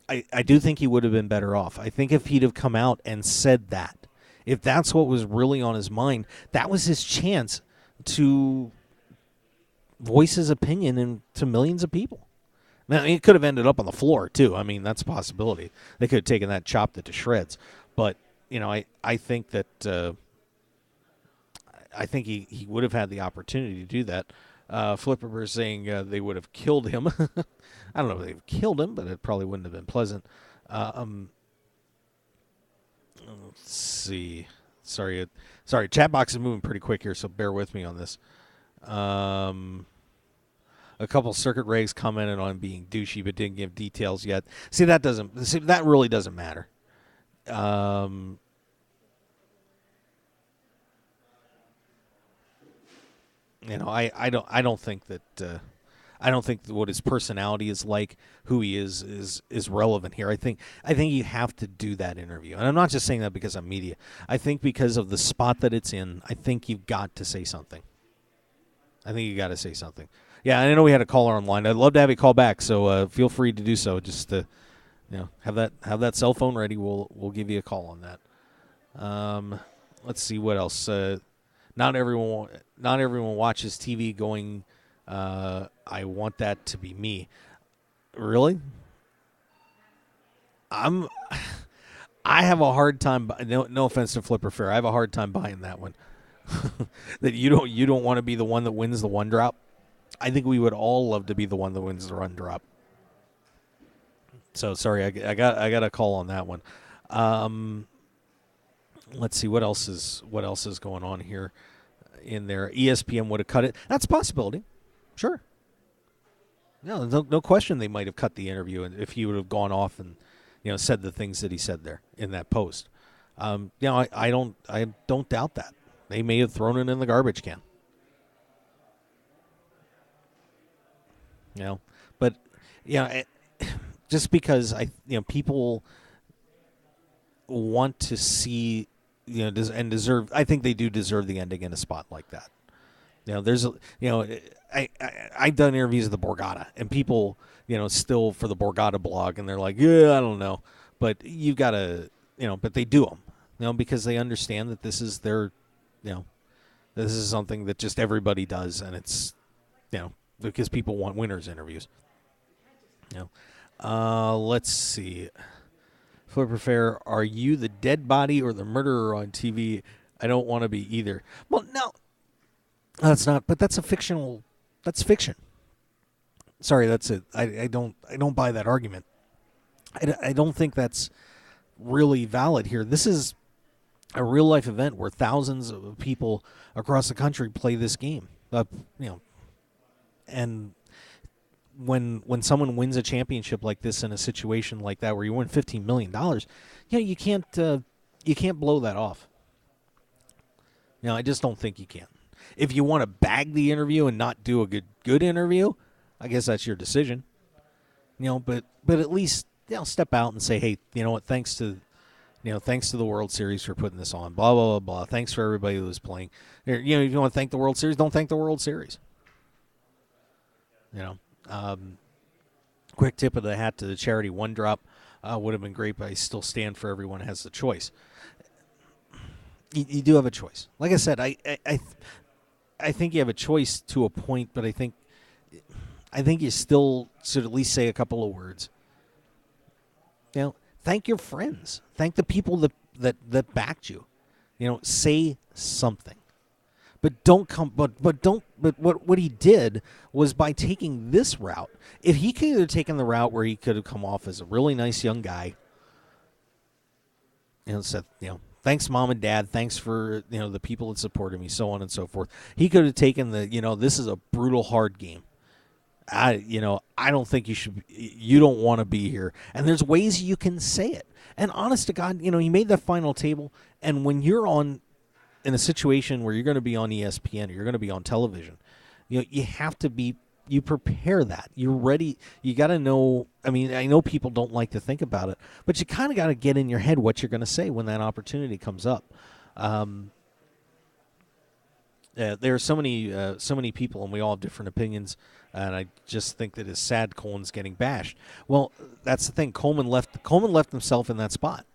I do think he would have been better off. I think if he'd have come out and said that, if that's what was really on his mind, that was his chance to voice his opinion to millions of people. Now, it could have ended up on the floor, too. That's a possibility. They could have taken that, chopped it to shreds. But, I think that I think he would have had the opportunity to do that. Flipper saying they would have killed him. I don't know if they've killed him, but it probably wouldn't have been pleasant. Let's see. Sorry, chat box is moving pretty quick here, so bear with me on this. A couple circuit regs commented on being douchey, but didn't give details yet. That really doesn't matter. I don't think that what his personality is like, who he is relevant here. I think you have to do that interview, and I'm not just saying that because I'm media. I think because of the spot that it's in, I think you've got to say something. I think you got to say something. Yeah, I know we had a caller online. I'd love to have you call back, so feel free to do so. Just to, have that cell phone ready. We'll give you a call on that. Let's see what else. Not everyone watches TV going, I want that to be me. Really? I have a hard time. No offense to Flipper Fair, I have a hard time buying that one. That you don't want to be the one that wins the one drop. I think we would all love to be the one that wins the run drop. So sorry, I got a call on that one. Let's see what else is going on here. In there, ESPN would have cut it. That's a possibility. Sure. No question they might have cut the interview if he would have gone off and said the things that he said there in that post. I don't doubt that. They may have thrown it in the garbage can. But just because people want to see and deserve. I think they do deserve the ending in a spot like that. I've done interviews with the Borgata, and people, still for the Borgata blog, and they're like, yeah, I don't know. But you've got to, but they do them, because they understand that this is their, this is something that just everybody does, and it's, because people want winners interviews. Let's see. Flipper Fair, are you the dead body or the murderer on TV? I don't want to be either. Well, no. That's not, but that's that's fiction. Sorry, that's it. I don't buy that argument. I don't think that's really valid here. This is a real life event where thousands of people across the country play this game. And when someone wins a championship like this in a situation like that where you win $15 million, you can't blow that off. I just don't think you can. If you want to bag the interview and not do a good interview, I guess that's your decision. But at least step out and say, hey, you know what? Thanks to the World Series for putting this on. Blah blah blah blah. Thanks for everybody who was playing. If you want to thank the World Series, don't thank the World Series. Quick tip of the hat to the charity one drop would have been great, but I still stand for everyone has the choice. You do have a choice. Like I said, I think you have a choice to a point, but I think you still should at least say a couple of words. Thank your friends. Thank the people that backed you. Say something. But don't come. But what he did was by taking this route. If he could have taken the route where he could have come off as a really nice young guy, said thanks, Mom and Dad. Thanks for the people that supported me, so on and so forth. He could have taken this is a brutal, hard game. I don't think you should. You don't want to be here. And there's ways you can say it. And honest to God, he made that final table. And when you're in a situation where you're going to be on ESPN or you're going to be on television, you have to be. You prepare that. You're ready. You got to know. I mean, I know people don't like to think about it, but you kind of got to get in your head what you're going to say when that opportunity comes up. There are so many people, and we all have different opinions. And I just think that it's sad Coleman's getting bashed. Well, that's the thing. Coleman left himself in that spot.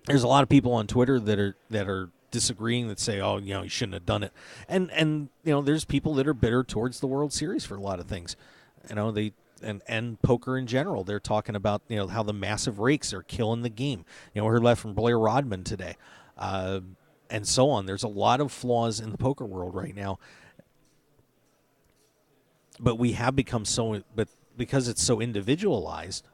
There's a lot of people on Twitter that are disagreeing, that say, oh, he shouldn't have done it. And there's people that are bitter towards the World Series for a lot of things. And poker in general. They're talking about, how the massive rakes are killing the game. We heard that from Blair Rodman today. And so on. There's a lot of flaws in the poker world right now. But we have become but because it's so individualized,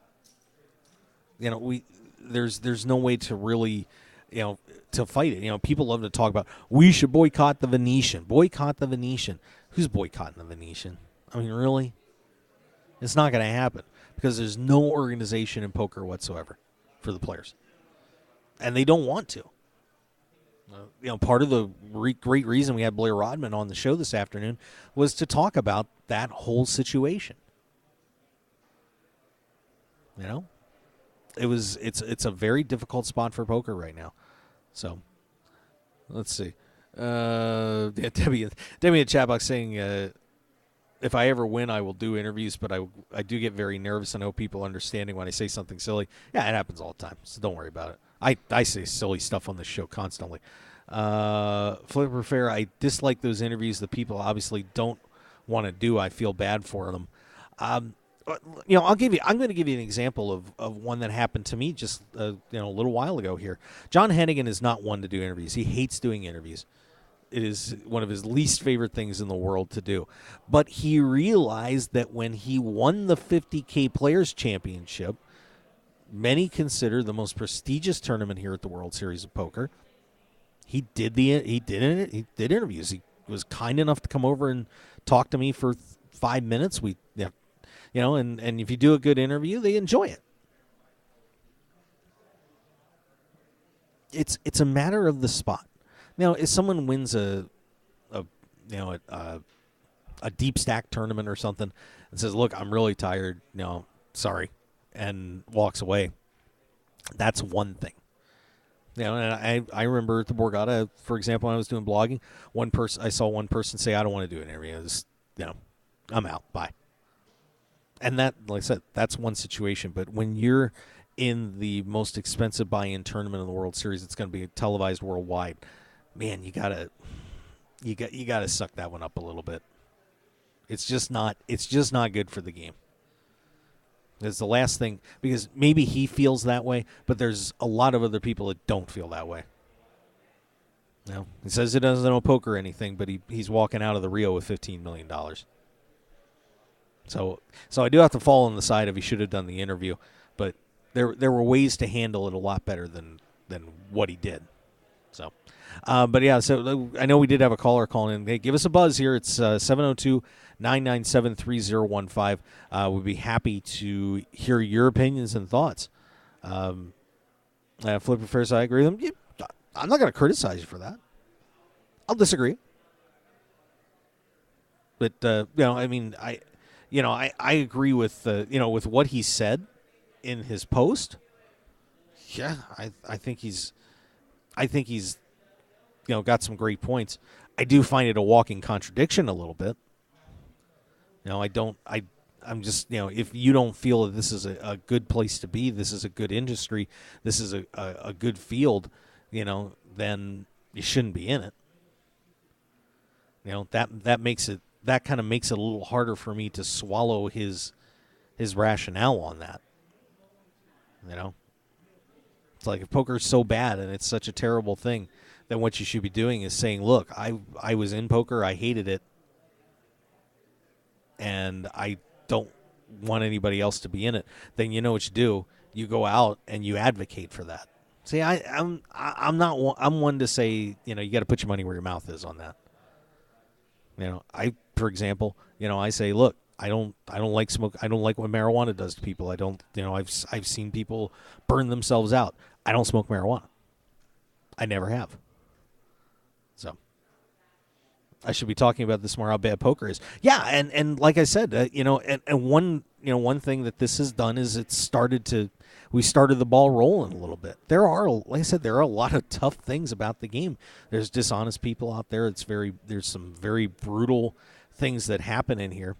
there's no way to really, to fight it. People love to talk about, we should boycott the Venetian. Boycott the Venetian. Who's boycotting the Venetian? I mean, really? It's not going to happen because there's no organization in poker whatsoever for the players. And they don't want to. Part of the great reason we had Blair Rodman on the show this afternoon was to talk about that whole situation. It's a very difficult spot for poker right now. So, let's see. Debbie in the chat box saying, if I ever win, I will do interviews, but I do get very nervous. I know people understanding when I say something silly. Yeah, it happens all the time, so don't worry about it. I say silly stuff on this show constantly. Flipper Fair, I dislike those interviews that people obviously don't want to do. I feel bad for them. I'm going to give you an example of one that happened to me just a little while ago here. John Hennigan is not one to do interviews. He hates doing interviews. It is one of his least favorite things in the world to do. But he realized that when he won the 50K Players Championship, many consider the most prestigious tournament here at the World Series of Poker, he did interviews. He was kind enough to come over and talk to me for 5 minutes. And if you do a good interview, they enjoy it. It's a matter of the spot. Now, if someone wins a deep stack tournament or something and says, "Look, I'm really tired. Sorry," and walks away, that's one thing. And I remember at the Borgata, for example, when I was doing blogging, I saw one person say, "I don't want to do an interview. I'm out. Bye." And that, like I said, that's one situation. But when you're in the most expensive buy-in tournament in the World Series, it's going to be televised worldwide. Man, you gotta suck that one up a little bit. It's just not good for the game. It's the last thing, because maybe he feels that way, but there's a lot of other people that don't feel that way. He says he doesn't know poker or anything, but he's walking out of the Rio with $15 million. So I do have to fall on the side of he should have done the interview, but there were ways to handle it a lot better than what he did. So. But yeah, so I know we did have a caller calling in. Hey, give us a buzz here. It's 702-997-3015. We'd be happy to hear your opinions and thoughts. Flipper Fairs, I agree with them. I'm not going to criticize you for that. I'll disagree. But I agree with with what he said in his post. Yeah, I think he's got some great points. I do find it a walking contradiction a little bit. I'm just, if you don't feel that this is a good place to be, this is a good industry, this is a good field, then you shouldn't be in it. That kind of makes it a little harder for me to swallow his rationale on that. It's like, if poker is so bad and it's such a terrible thing, then what you should be doing is saying, look, I was in poker, I hated it, and I don't want anybody else to be in it. Then you know what you do. You go out and you advocate for that. See, I'm one to say, you got to put your money where your mouth is on that. For example, I say, look, I don't like smoke. I don't like what marijuana does to people. I don't, I've seen people burn themselves out. I don't smoke marijuana. I never have. So I should be talking about this more, how bad poker is. Yeah, and like I said, and one thing that this has done is we started the ball rolling a little bit. Like I said, there are a lot of tough things about the game. There's dishonest people out there. There's some very brutal things that happen in here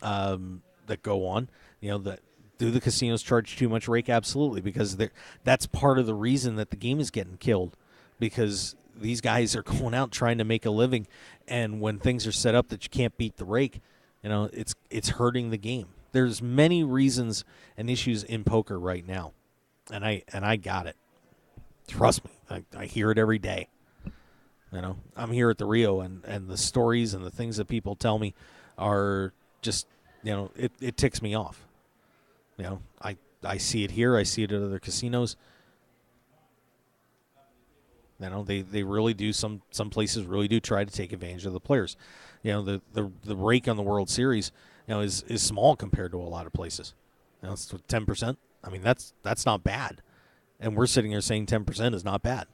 that go on. Do the casinos charge too much rake? Absolutely, because that's part of the reason that the game is getting killed, because these guys are going out trying to make a living, and when things are set up that you can't beat the rake, it's hurting the game. There's many reasons and issues in poker right now, and I got it. Trust me, I hear it every day. I'm here at the Rio, and the stories and the things that people tell me are just, it ticks me off. I see it here. I see it at other casinos. They really do. Some places really do try to take advantage of the players. The rake on the World Series, is small compared to a lot of places. It's 10%. I mean, that's not bad. And we're sitting here saying 10% is not bad.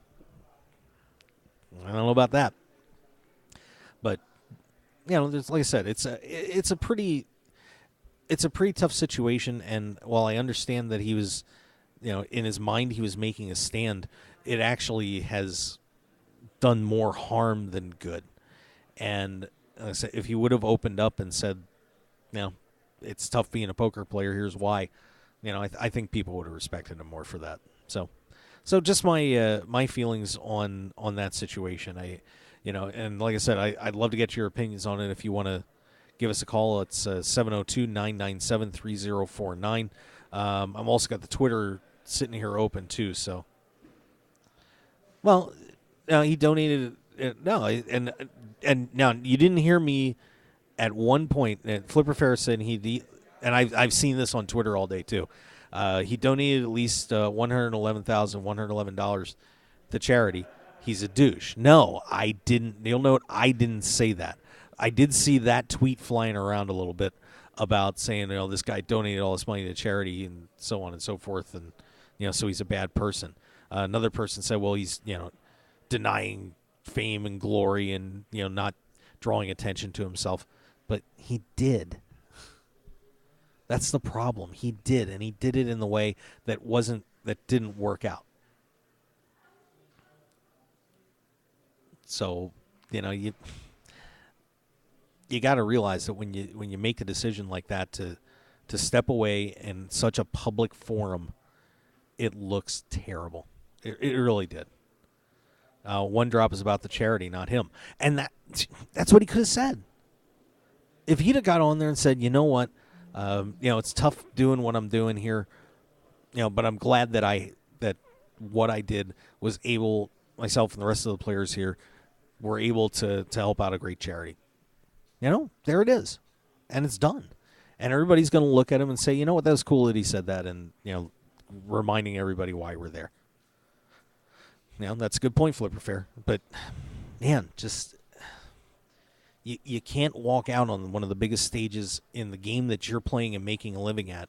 I don't know about that. But like I said, it's a pretty tough situation, and while I understand that he was, in his mind he was making a stand, it actually has done more harm than good. And like I said, if he would have opened up and said, it's tough being a poker player, here's why, I think people would have respected him more for that. So just my feelings on that situation. And like I said, I'd love to get your opinions on it. If you want to give us a call, it's 702-997-3049. I'm also got the Twitter sitting here open too. So, well, he donated. And now you didn't hear me at one point. Flipper Ferris said and I've seen this on Twitter all day too. He donated at least $111,111 to charity. He's a douche. No, I didn't. You'll note I didn't say that. I did see that tweet flying around a little bit about saying, this guy donated all this money to charity and so on and so forth, and so he's a bad person. Another person said, well, he's denying fame and glory and not drawing attention to himself, but he did. That's the problem. He did, and he did it in the way that didn't work out. So, you got to realize that when you make a decision like that to step away in such a public forum, it looks terrible. It really did. One drop is about the charity, not him, and that's what he could have said. If he'd have got on there and said, you know what, it's tough doing what I'm doing here, but I'm glad that what I did was able, myself and the rest of the players here were able to help out a great charity. There it is. And it's done. And everybody's going to look at him and say, you know what, that was cool that he said that, and, reminding everybody why we're there. That's a good point, Flipper Fair. But, man, just you can't walk out on one of the biggest stages in the game that you're playing and making a living at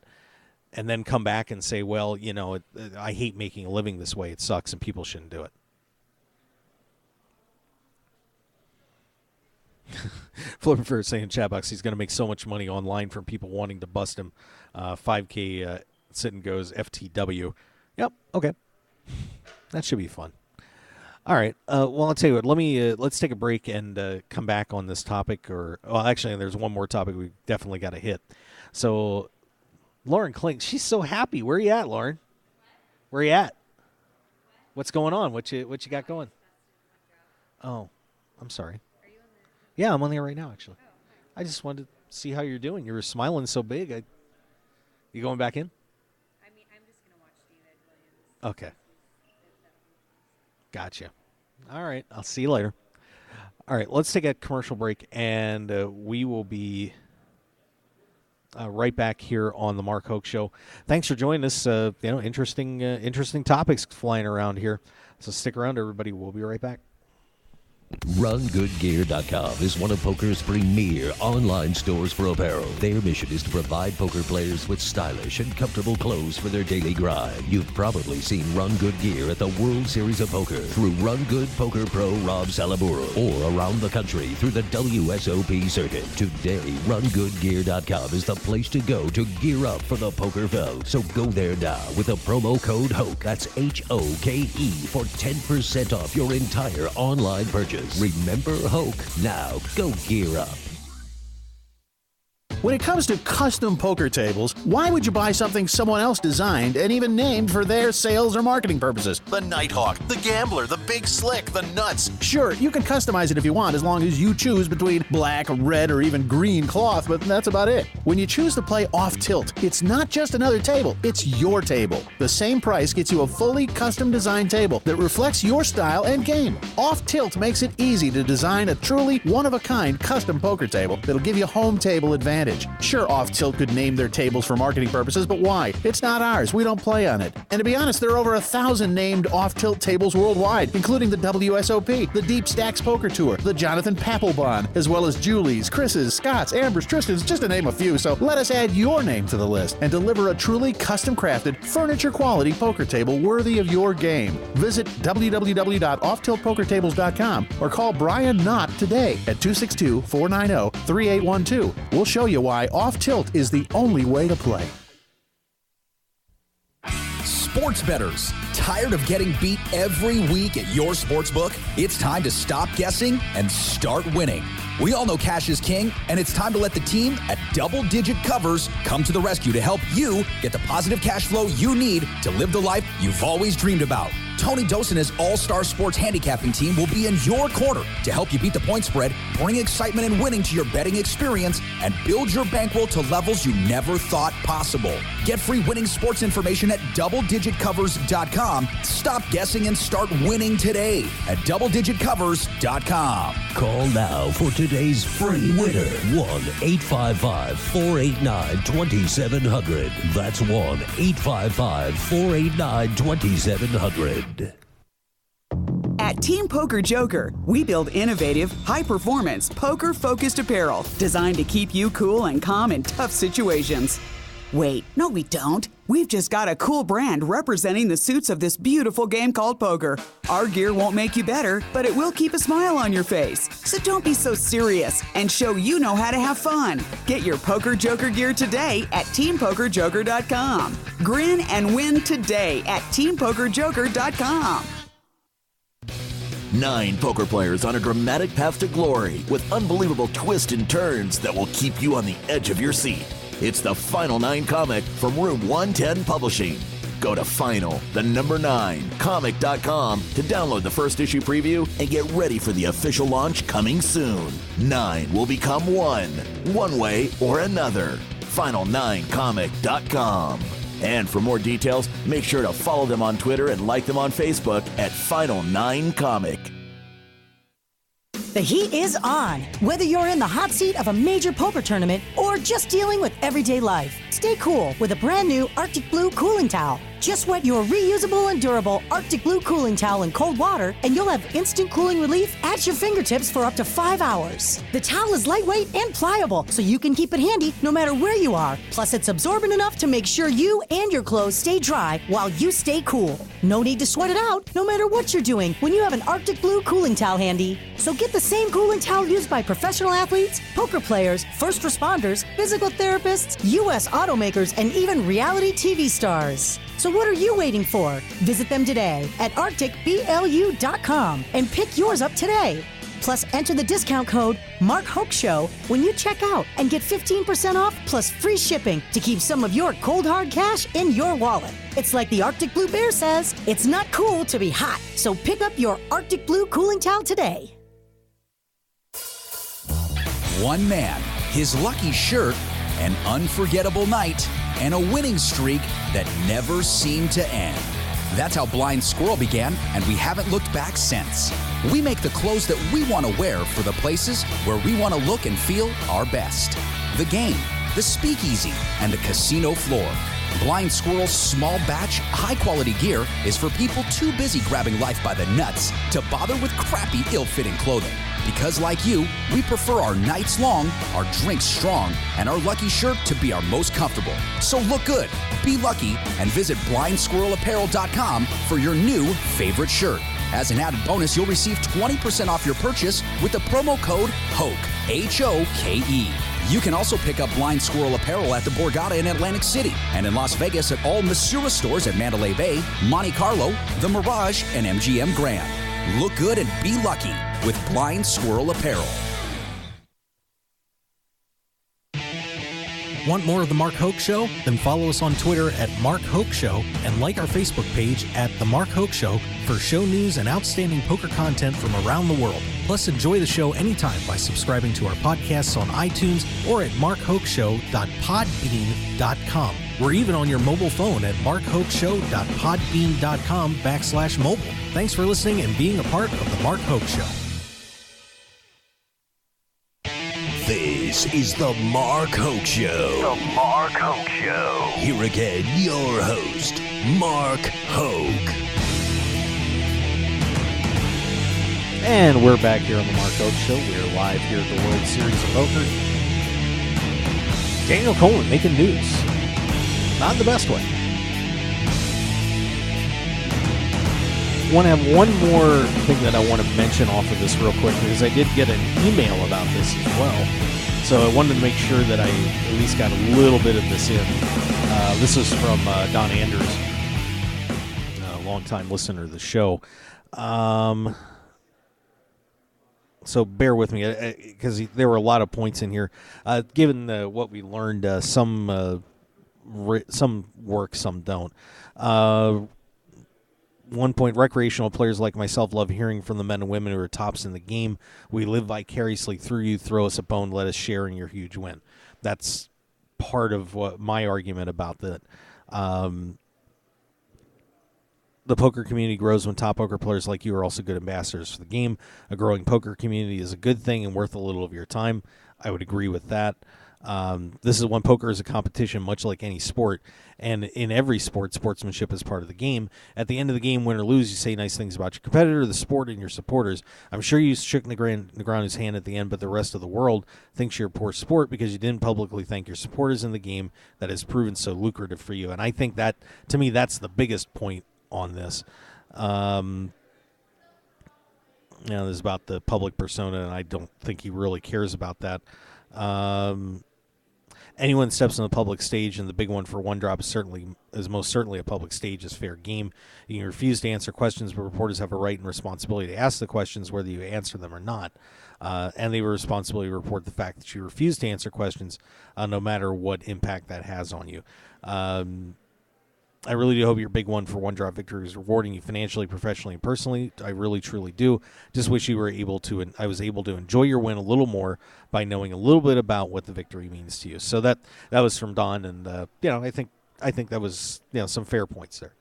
and then come back and say, well, I hate making a living this way. It sucks and people shouldn't do it. Flipper Fair saying in chat box he's going to make so much money online from people wanting to bust him. 5K sit and goes FTW. Yep, okay. That should be fun. All right. Well, I'll tell you what. Let's take a break and come back on this topic. Actually, there's one more topic we definitely got to hit. So, Lauren Klink, she's so happy. Where you at, Lauren? Where you at? What's going on? What you got going? Oh, I'm sorry. Yeah, I'm on there right now, actually. Oh, okay. I just wanted to see how you're doing. You were smiling so big. You going back in? I'm just going to watch David Williams. Okay. Gotcha. All right. I'll see you later. All right. Let's take a commercial break, and we will be right back here on the Mark Hoke Show. Thanks for joining us. Interesting topics flying around here. So stick around, everybody. We'll be right back. RunGoodGear.com is one of poker's premier online stores for apparel. Their mission is to provide poker players with stylish and comfortable clothes for their daily grind. You've probably seen Run Good Gear at the World Series of Poker through Run Good Poker Pro Rob Salaburo, or around the country through the WSOP circuit. Today, RunGoodGear.com is the place to go to gear up for the poker felt. So go there now with the promo code HOKE, that's HOKE, for 10% off your entire online purchase. Remember Hoke. Now go gear up. When it comes to custom poker tables, why would you buy something someone else designed and even named for their sales or marketing purposes? The Nighthawk, the Gambler, the Big Slick, the Nuts. Sure, you can customize it if you want, as long as you choose between black, red, or even green cloth, but that's about it. When you choose to play off tilt, it's not just another table, it's your table. The same price gets you a fully custom designed table that reflects your style and game. Off tilt makes it easy to design a truly one-of-a-kind custom poker table that'll give you home table advantage. Sure, Off Tilt could name their tables for marketing purposes, but why? It's not ours. We don't play on it. And to be honest, there are over 1,000 named Off Tilt tables worldwide, including the WSOP, the Deep Stacks Poker Tour, the Jonathan Papelbon, as well as Julie's, Chris's, Scott's, Amber's, Tristan's, just to name a few. So let us add your name to the list and deliver a truly custom-crafted, furniture-quality poker table worthy of your game. Visit www.offtiltpokertables.com or call Brian Knott today at 262-490-3812. We'll show you why Off Tilt is the only way to play. Sports bettors, tired of getting beat every week at your sportsbook? It's time to stop guessing and start winning. We all know cash is king, and it's time to let the team at Double Digit Covers come to the rescue to help you get the positive cash flow you need to live the life you've always dreamed about. Tony Dos and his all-star sports handicapping team will be in your corner to help you beat the point spread, bring excitement and winning to your betting experience, and build your bankroll to levels you never thought possible. Get free winning sports information at doubledigitcovers.com. Stop guessing and start winning today at doubledigitcovers.com. Call now for today's free winner. 1-855-489-2700. That's 1-855-489-2700. At Team Poker Joker, we build innovative, high-performance, poker-focused apparel designed to keep you cool and calm in tough situations. Wait, no we don't. We've just got a cool brand representing the suits of this beautiful game called poker. Our gear won't make you better, but it will keep a smile on your face. So don't be so serious and show you know how to have fun. Get your Poker Joker gear today at TeamPokerJoker.com. Grin and win today at TeamPokerJoker.com. 9 poker players on a dramatic path to glory with unbelievable twists and turns that will keep you on the edge of your seat. It's the Final 9 comic from Room 110 Publishing. Go to final9comic.com to download the first issue preview and get ready for the official launch coming soon. 9 will become one way or another. Final9comic.com. And for more details, make sure to follow them on Twitter and like them on Facebook at Final 9 Comic. The heat is on. Whether you're in the hot seat of a major poker tournament or just dealing with everyday life, stay cool with a brand new Arctic Blue cooling towel. Just wet your reusable and durable Arctic Blue cooling towel in cold water and you'll have instant cooling relief at your fingertips for up to 5 hours. The towel is lightweight and pliable, so you can keep it handy no matter where you are. Plus, it's absorbent enough to make sure you and your clothes stay dry while you stay cool. No need to sweat it out, no matter what you're doing, when you have an Arctic Blue cooling towel handy. So get the same cooling towel used by professional athletes, poker players, first responders, physical therapists, U.S. automakers, and even reality TV stars. So what are you waiting for? Visit them today at arcticblu.com and pick yours up today. Plus, enter the discount code MarkHokeShow when you check out and get 15% off plus free shipping to keep some of your cold hard cash in your wallet. It's like the Arctic Blue Bear says, it's not cool to be hot. So pick up your Arctic Blue cooling towel today. One man, his lucky shirt, an unforgettable night, and a winning streak that never seemed to end. That's how Blind Squirrel began, and we haven't looked back since. We make the clothes that we want to wear for the places where we want to look and feel our best. The game, the speakeasy, and the casino floor. Blind Squirrel's small batch, high-quality gear is for people too busy grabbing life by the nuts to bother with crappy, ill-fitting clothing. Because like you, we prefer our nights long, our drinks strong, and our lucky shirt to be our most comfortable. So look good, be lucky, and visit blindsquirrelapparel.com for your new favorite shirt. As an added bonus, you'll receive 20% off your purchase with the promo code HOKE, H-O-K-E. You can also pick up Blind Squirrel apparel at the Borgata in Atlantic City and in Las Vegas at all Masura stores at Mandalay Bay, Monte Carlo, The Mirage, and MGM Grand. Look good and be lucky with Blind Squirrel apparel. Want more of The Mark Hoke Show? Then follow us on Twitter at Mark Hoke Show and like our Facebook page at The Mark Hoke Show for show news and outstanding poker content from around the world. Plus, enjoy the show anytime by subscribing to our podcasts on iTunes or at markhokeshow.podbean.com. We're even on your mobile phone at markhokeshow.podbean.com/mobile. Thanks for listening and being a part of The Mark Hoke Show. This is The Mark Hoke Show. The Mark Hoke Show. Here again, your host, Mark Hoke. And we're back here on The Mark Hoke Show. We're live here at the World Series of Poker. Daniel Coleman making news. Not in the best way. Want to have one more thing that I want to mention off of this real quick because I did get an email about this as well. So I wanted to make sure that I at least got a little bit of this in. This is from Don Andrews. longtime listener of the show. So bear with me because there were a lot of points in here. Given what we learned, some work, some don't. 1 point, recreational players like myself love hearing from the men and women who are tops in the game. We live vicariously through you. Throw us a bone. Let us share in your huge win. That's part of what my argument about that. The poker community grows when top poker players like you are also good ambassadors for the game. A growing poker community is a good thing and worth a little of your time. I would agree with that. This is when poker is a competition, much like any sport. And in every sport, sportsmanship is part of the game. At the end of the game, win or lose, you say nice things about your competitor, the sport, and your supporters. I'm sure you shook Negreanu's hand at the end, but the rest of the world thinks you're a poor sport because you didn't publicly thank your supporters in the game that has proven so lucrative for you. And I think that, to me, that's the biggest point on this. This is about the public persona, and I don't think he really cares about that. Anyone steps on the public stage, and the big one for One Drop is most certainly a public stage, is fair game. You can refuse to answer questions, but reporters have a right and responsibility to ask the questions, whether you answer them or not. And they have a responsibility to report the fact that you refuse to answer questions, no matter what impact that has on you. I really do hope your big one for One Drop victory is rewarding you financially, professionally, and personally. I really, truly do. Just wish you were able to, and I was able to enjoy your win a little more by knowing a little bit about what the victory means to you. So that was from Don, and I think that was some fair points there.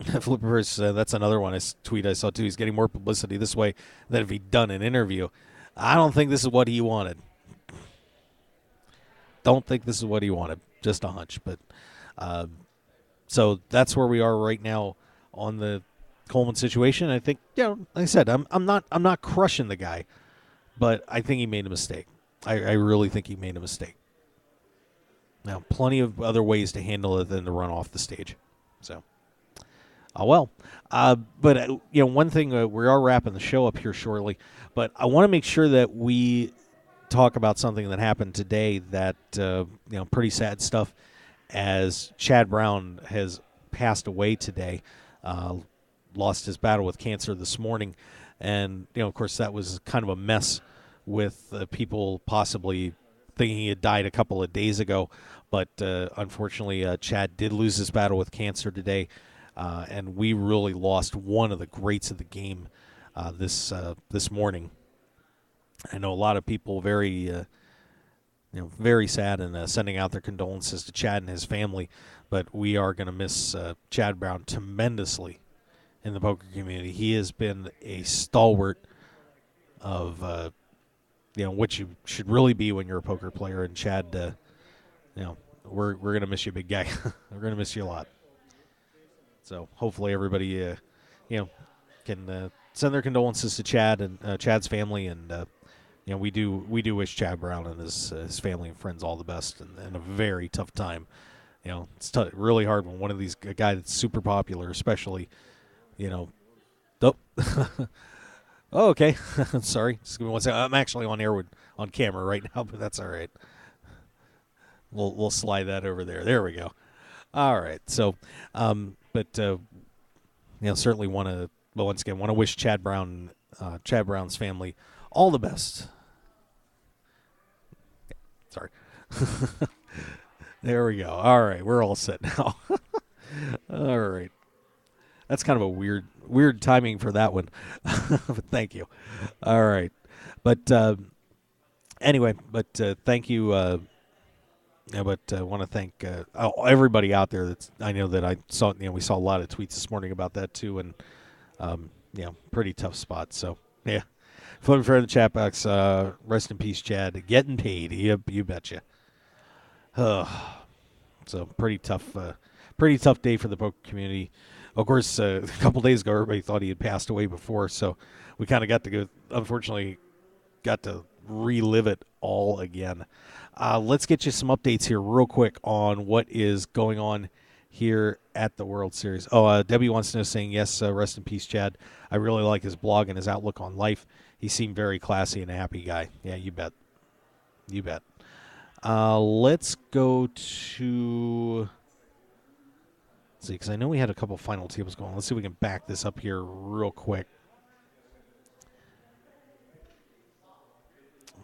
Flipperverse, that's another one. Tweet I saw too. He's getting more publicity this way than if he'd done an interview. I don't think this is what he wanted. Don't think this is what he wanted. Just a hunch, but so that's where we are right now on the Coleman situation. I think, like I said, I'm not crushing the guy, but I think he made a mistake. I really think he made a mistake. Now, plenty of other ways to handle it than to run off the stage. So, but one thing, we are wrapping the show up here shortly, but I want to make sure that we talk about something that happened today that pretty sad stuff, as Chad Brown has passed away today, lost his battle with cancer this morning, and of course that was kind of a mess with people possibly thinking he had died a couple of days ago, but unfortunately Chad did lose his battle with cancer today, and we really lost one of the greats of the game this morning. I know a lot of people very sad and sending out their condolences to Chad and his family, but we are going to miss Chad Brown tremendously in the poker community. He has been a stalwart of what you should really be when you're a poker player. And Chad, we're going to miss you, big guy. We're going to miss you a lot. So hopefully everybody can send their condolences to Chad and Chad's family, and we do wish Chad Brown and his family and friends all the best in a very tough time. It's really hard when one of these, a guy that's super popular, especially, Oh, okay. Sorry. Just give me 1 second. I'm actually on air on camera right now, but that's all right. We'll slide that over there. There we go. All right. So, certainly want to wish Chad Brown's family all the best. Sorry. There we go. All right, we're all set now. All right. That's kind of a weird timing for that one. But thank you. All right. But anyway, thank you. I want to thank everybody out there. I know that I saw. We saw a lot of tweets this morning about that too, and pretty tough spot. So yeah, flipping for the chat box. Rest in peace, Chad. Getting paid. You betcha. So pretty tough day for the poker community. Of course, a couple days ago, everybody thought he had passed away before, so we kind of unfortunately got to relive it all again. Let's get you some updates here real quick on what is going on here at the World Series. Debbie wants to know, saying, yes, rest in peace, Chad. I really like his blog and his outlook on life. He seemed very classy and a happy guy. Yeah, you bet. You bet. Let's go to Let's see, because I know we had a couple final tables going. Let's see if we can back this up here real quick.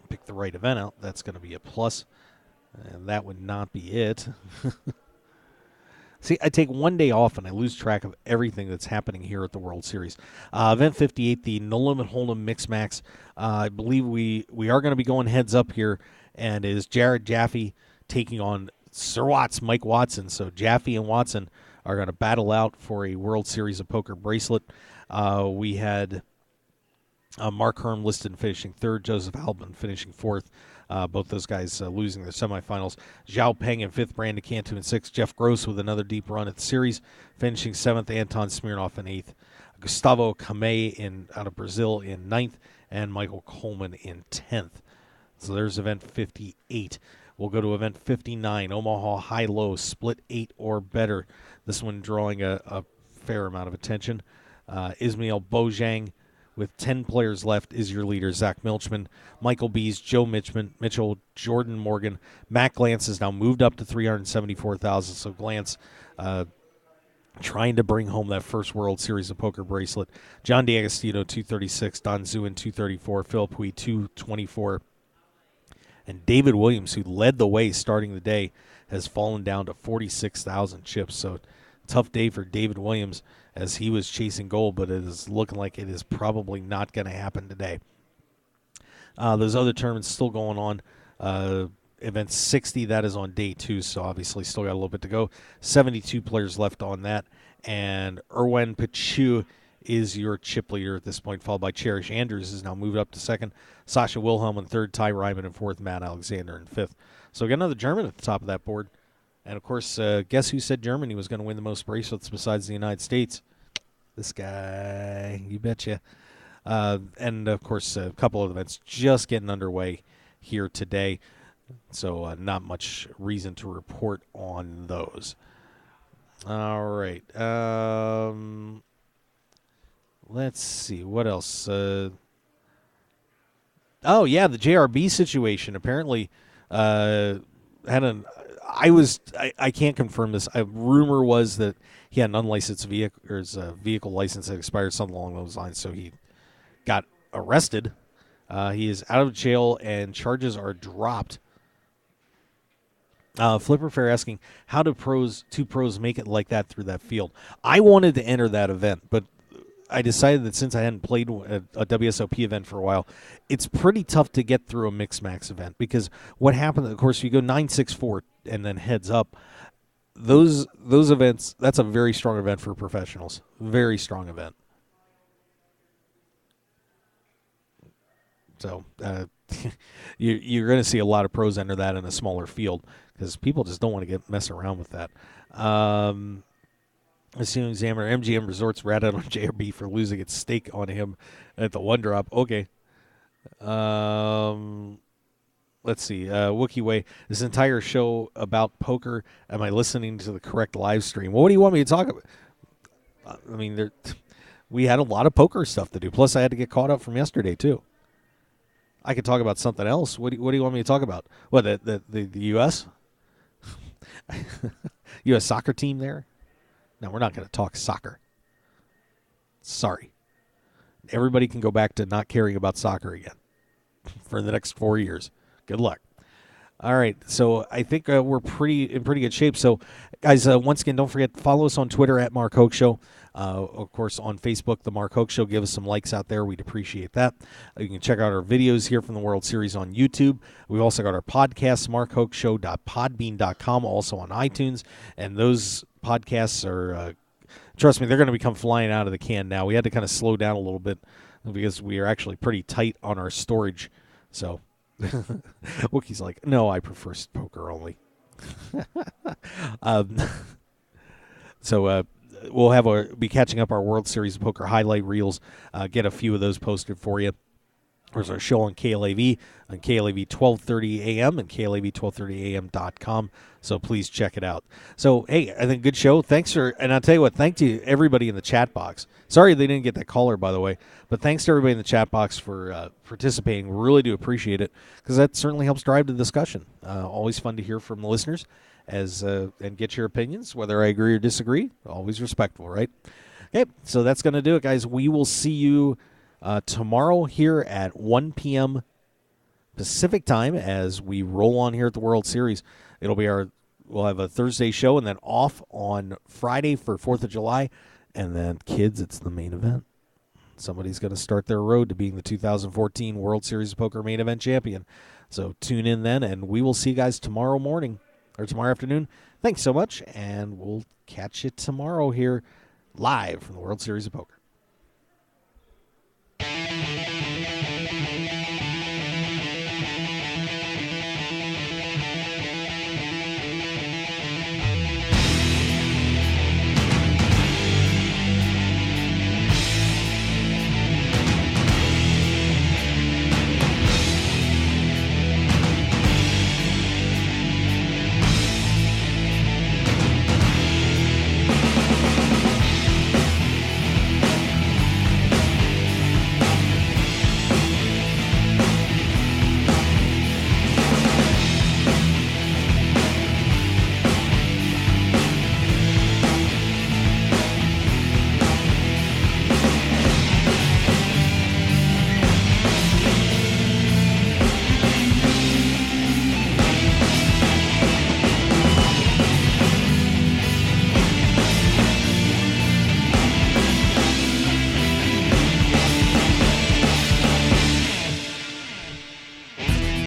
Pick the right event out. That's going to be a plus. And that would not be it. See, I take one day off and I lose track of everything that's happening here at the World Series. Event 58, the No Limit Hold'em Mix Max. I believe we are going to be going heads up here, and it is Jared Jaffe taking on Sir Watts, Mike Watson. So Jaffe and Watson are going to battle out for a World Series of Poker bracelet. We had Mark Herm listed finishing third, Joseph Albin finishing fourth. Both those guys losing their semifinals. Zhao Peng in fifth, Brandon Cantu in sixth, Jeff Gross with another deep run at the series, finishing seventh, Anton Smirnoff in eighth, Gustavo Kamei out of Brazil in ninth, and Michael Coleman in 10th. So there's event 58. We'll go to event 59, Omaha High-Low, split 8 or better. This one drawing a fair amount of attention. Ismail Bojang, with 10 players left, is your leader. Zach Milchman, Michael Bees, Joe Mitchell, Jordan Morgan. Matt Glantz has now moved up to 374,000. So Glantz trying to bring home that first World Series of Poker bracelet. John D'Agostino, 236. Don Zuin, 234. Philip Hui, 224. And David Williams, who led the way starting the day, has fallen down to 46,000 chips. So tough day for David Williams as he was chasing gold, but it is looking like it is probably not going to happen today. Those other tournaments still going on. Event 60, that is on day 2, so obviously still got a little bit to go. 72 players left on that. And Erwin Pichu is your chip leader at this point, followed by Cherish Andrews, has now moved up to second. Sasha Wilhelm in third, Ty Ryman in fourth, Matt Alexander in fifth. So we got another German at the top of that board. And, of course, guess who said Germany was going to win the most bracelets besides the United States? This guy, you betcha. And, of course, a couple of events just getting underway here today. So not much reason to report on those. All right. Let's see. What else? Oh, yeah, the JRB situation. Apparently had an... I can't confirm this. A rumor was that he had an unlicensed vehicle, or his vehicle license that expired, something along those lines. So he got arrested. He is out of jail and charges are dropped. Flipper Fair asking, how do two pros make it like that through that field? I wanted to enter that event, but I decided that since I hadn't played a WSOP event for a while, it's pretty tough to get through a Mixed Max event because what happened, of course, you go 9-6-4 and then heads up. Those events, that's a very strong event for professionals. Very strong event. So you're going to see a lot of pros enter that in a smaller field because people just don't want to mess around with that. Assuming Examiner, MGM Resorts ratted on JRB for losing its stake on him at the one drop. Okay. Let's see. Wookie Way, this entire show about poker. Am I listening to the correct live stream? Well, what do you want me to talk about? I mean, we had a lot of poker stuff to do. Plus, I had to get caught up from yesterday, too. I could talk about something else. What do you want me to talk about? What, the U.S.? U.S. soccer team there? No, we're not going to talk soccer. Sorry. Everybody can go back to not caring about soccer again for the next 4 years. Good luck. All right, so I think we're in pretty good shape. So, guys, once again, don't forget, follow us on Twitter at Mark Hoke Show. Of course, on Facebook, The Mark Hoke Show. Give us some likes out there. We'd appreciate that. You can check out our videos here from the World Series on YouTube. We've also got our podcast, markhokeshow.podbean.com, also on iTunes. And those podcasts are, trust me, they're going to become flying out of the can now. We had to kind of slow down a little bit because we are actually pretty tight on our storage. So... Wookie's like, no, I prefer poker only. So we'll be catching up our World Series of Poker highlight reels. Get a few of those posted for you. There's our show on KLAV, on KLAV 1230 AM and KLAV1230am.com. So please check it out. So, hey, I think good show. Thanks and I'll tell you what, thank you everybody in the chat box. Sorry they didn't get that caller, by the way, but thanks to everybody in the chat box for participating. Really do appreciate it because that certainly helps drive the discussion. Always fun to hear from the listeners and get your opinions, whether I agree or disagree. Always respectful, right? Okay, so that's going to do it, guys. We will see you tomorrow here at 1 p.m. Pacific time as we roll on here at the World Series. We'll have a Thursday show and then off on Friday for 4th of July. And then, kids, it's the main event. Somebody's going to start their road to being the 2014 World Series of Poker main event champion. So tune in then, and we will see you guys tomorrow morning or tomorrow afternoon. Thanks so much, and we'll catch you tomorrow here live from the World Series of Poker.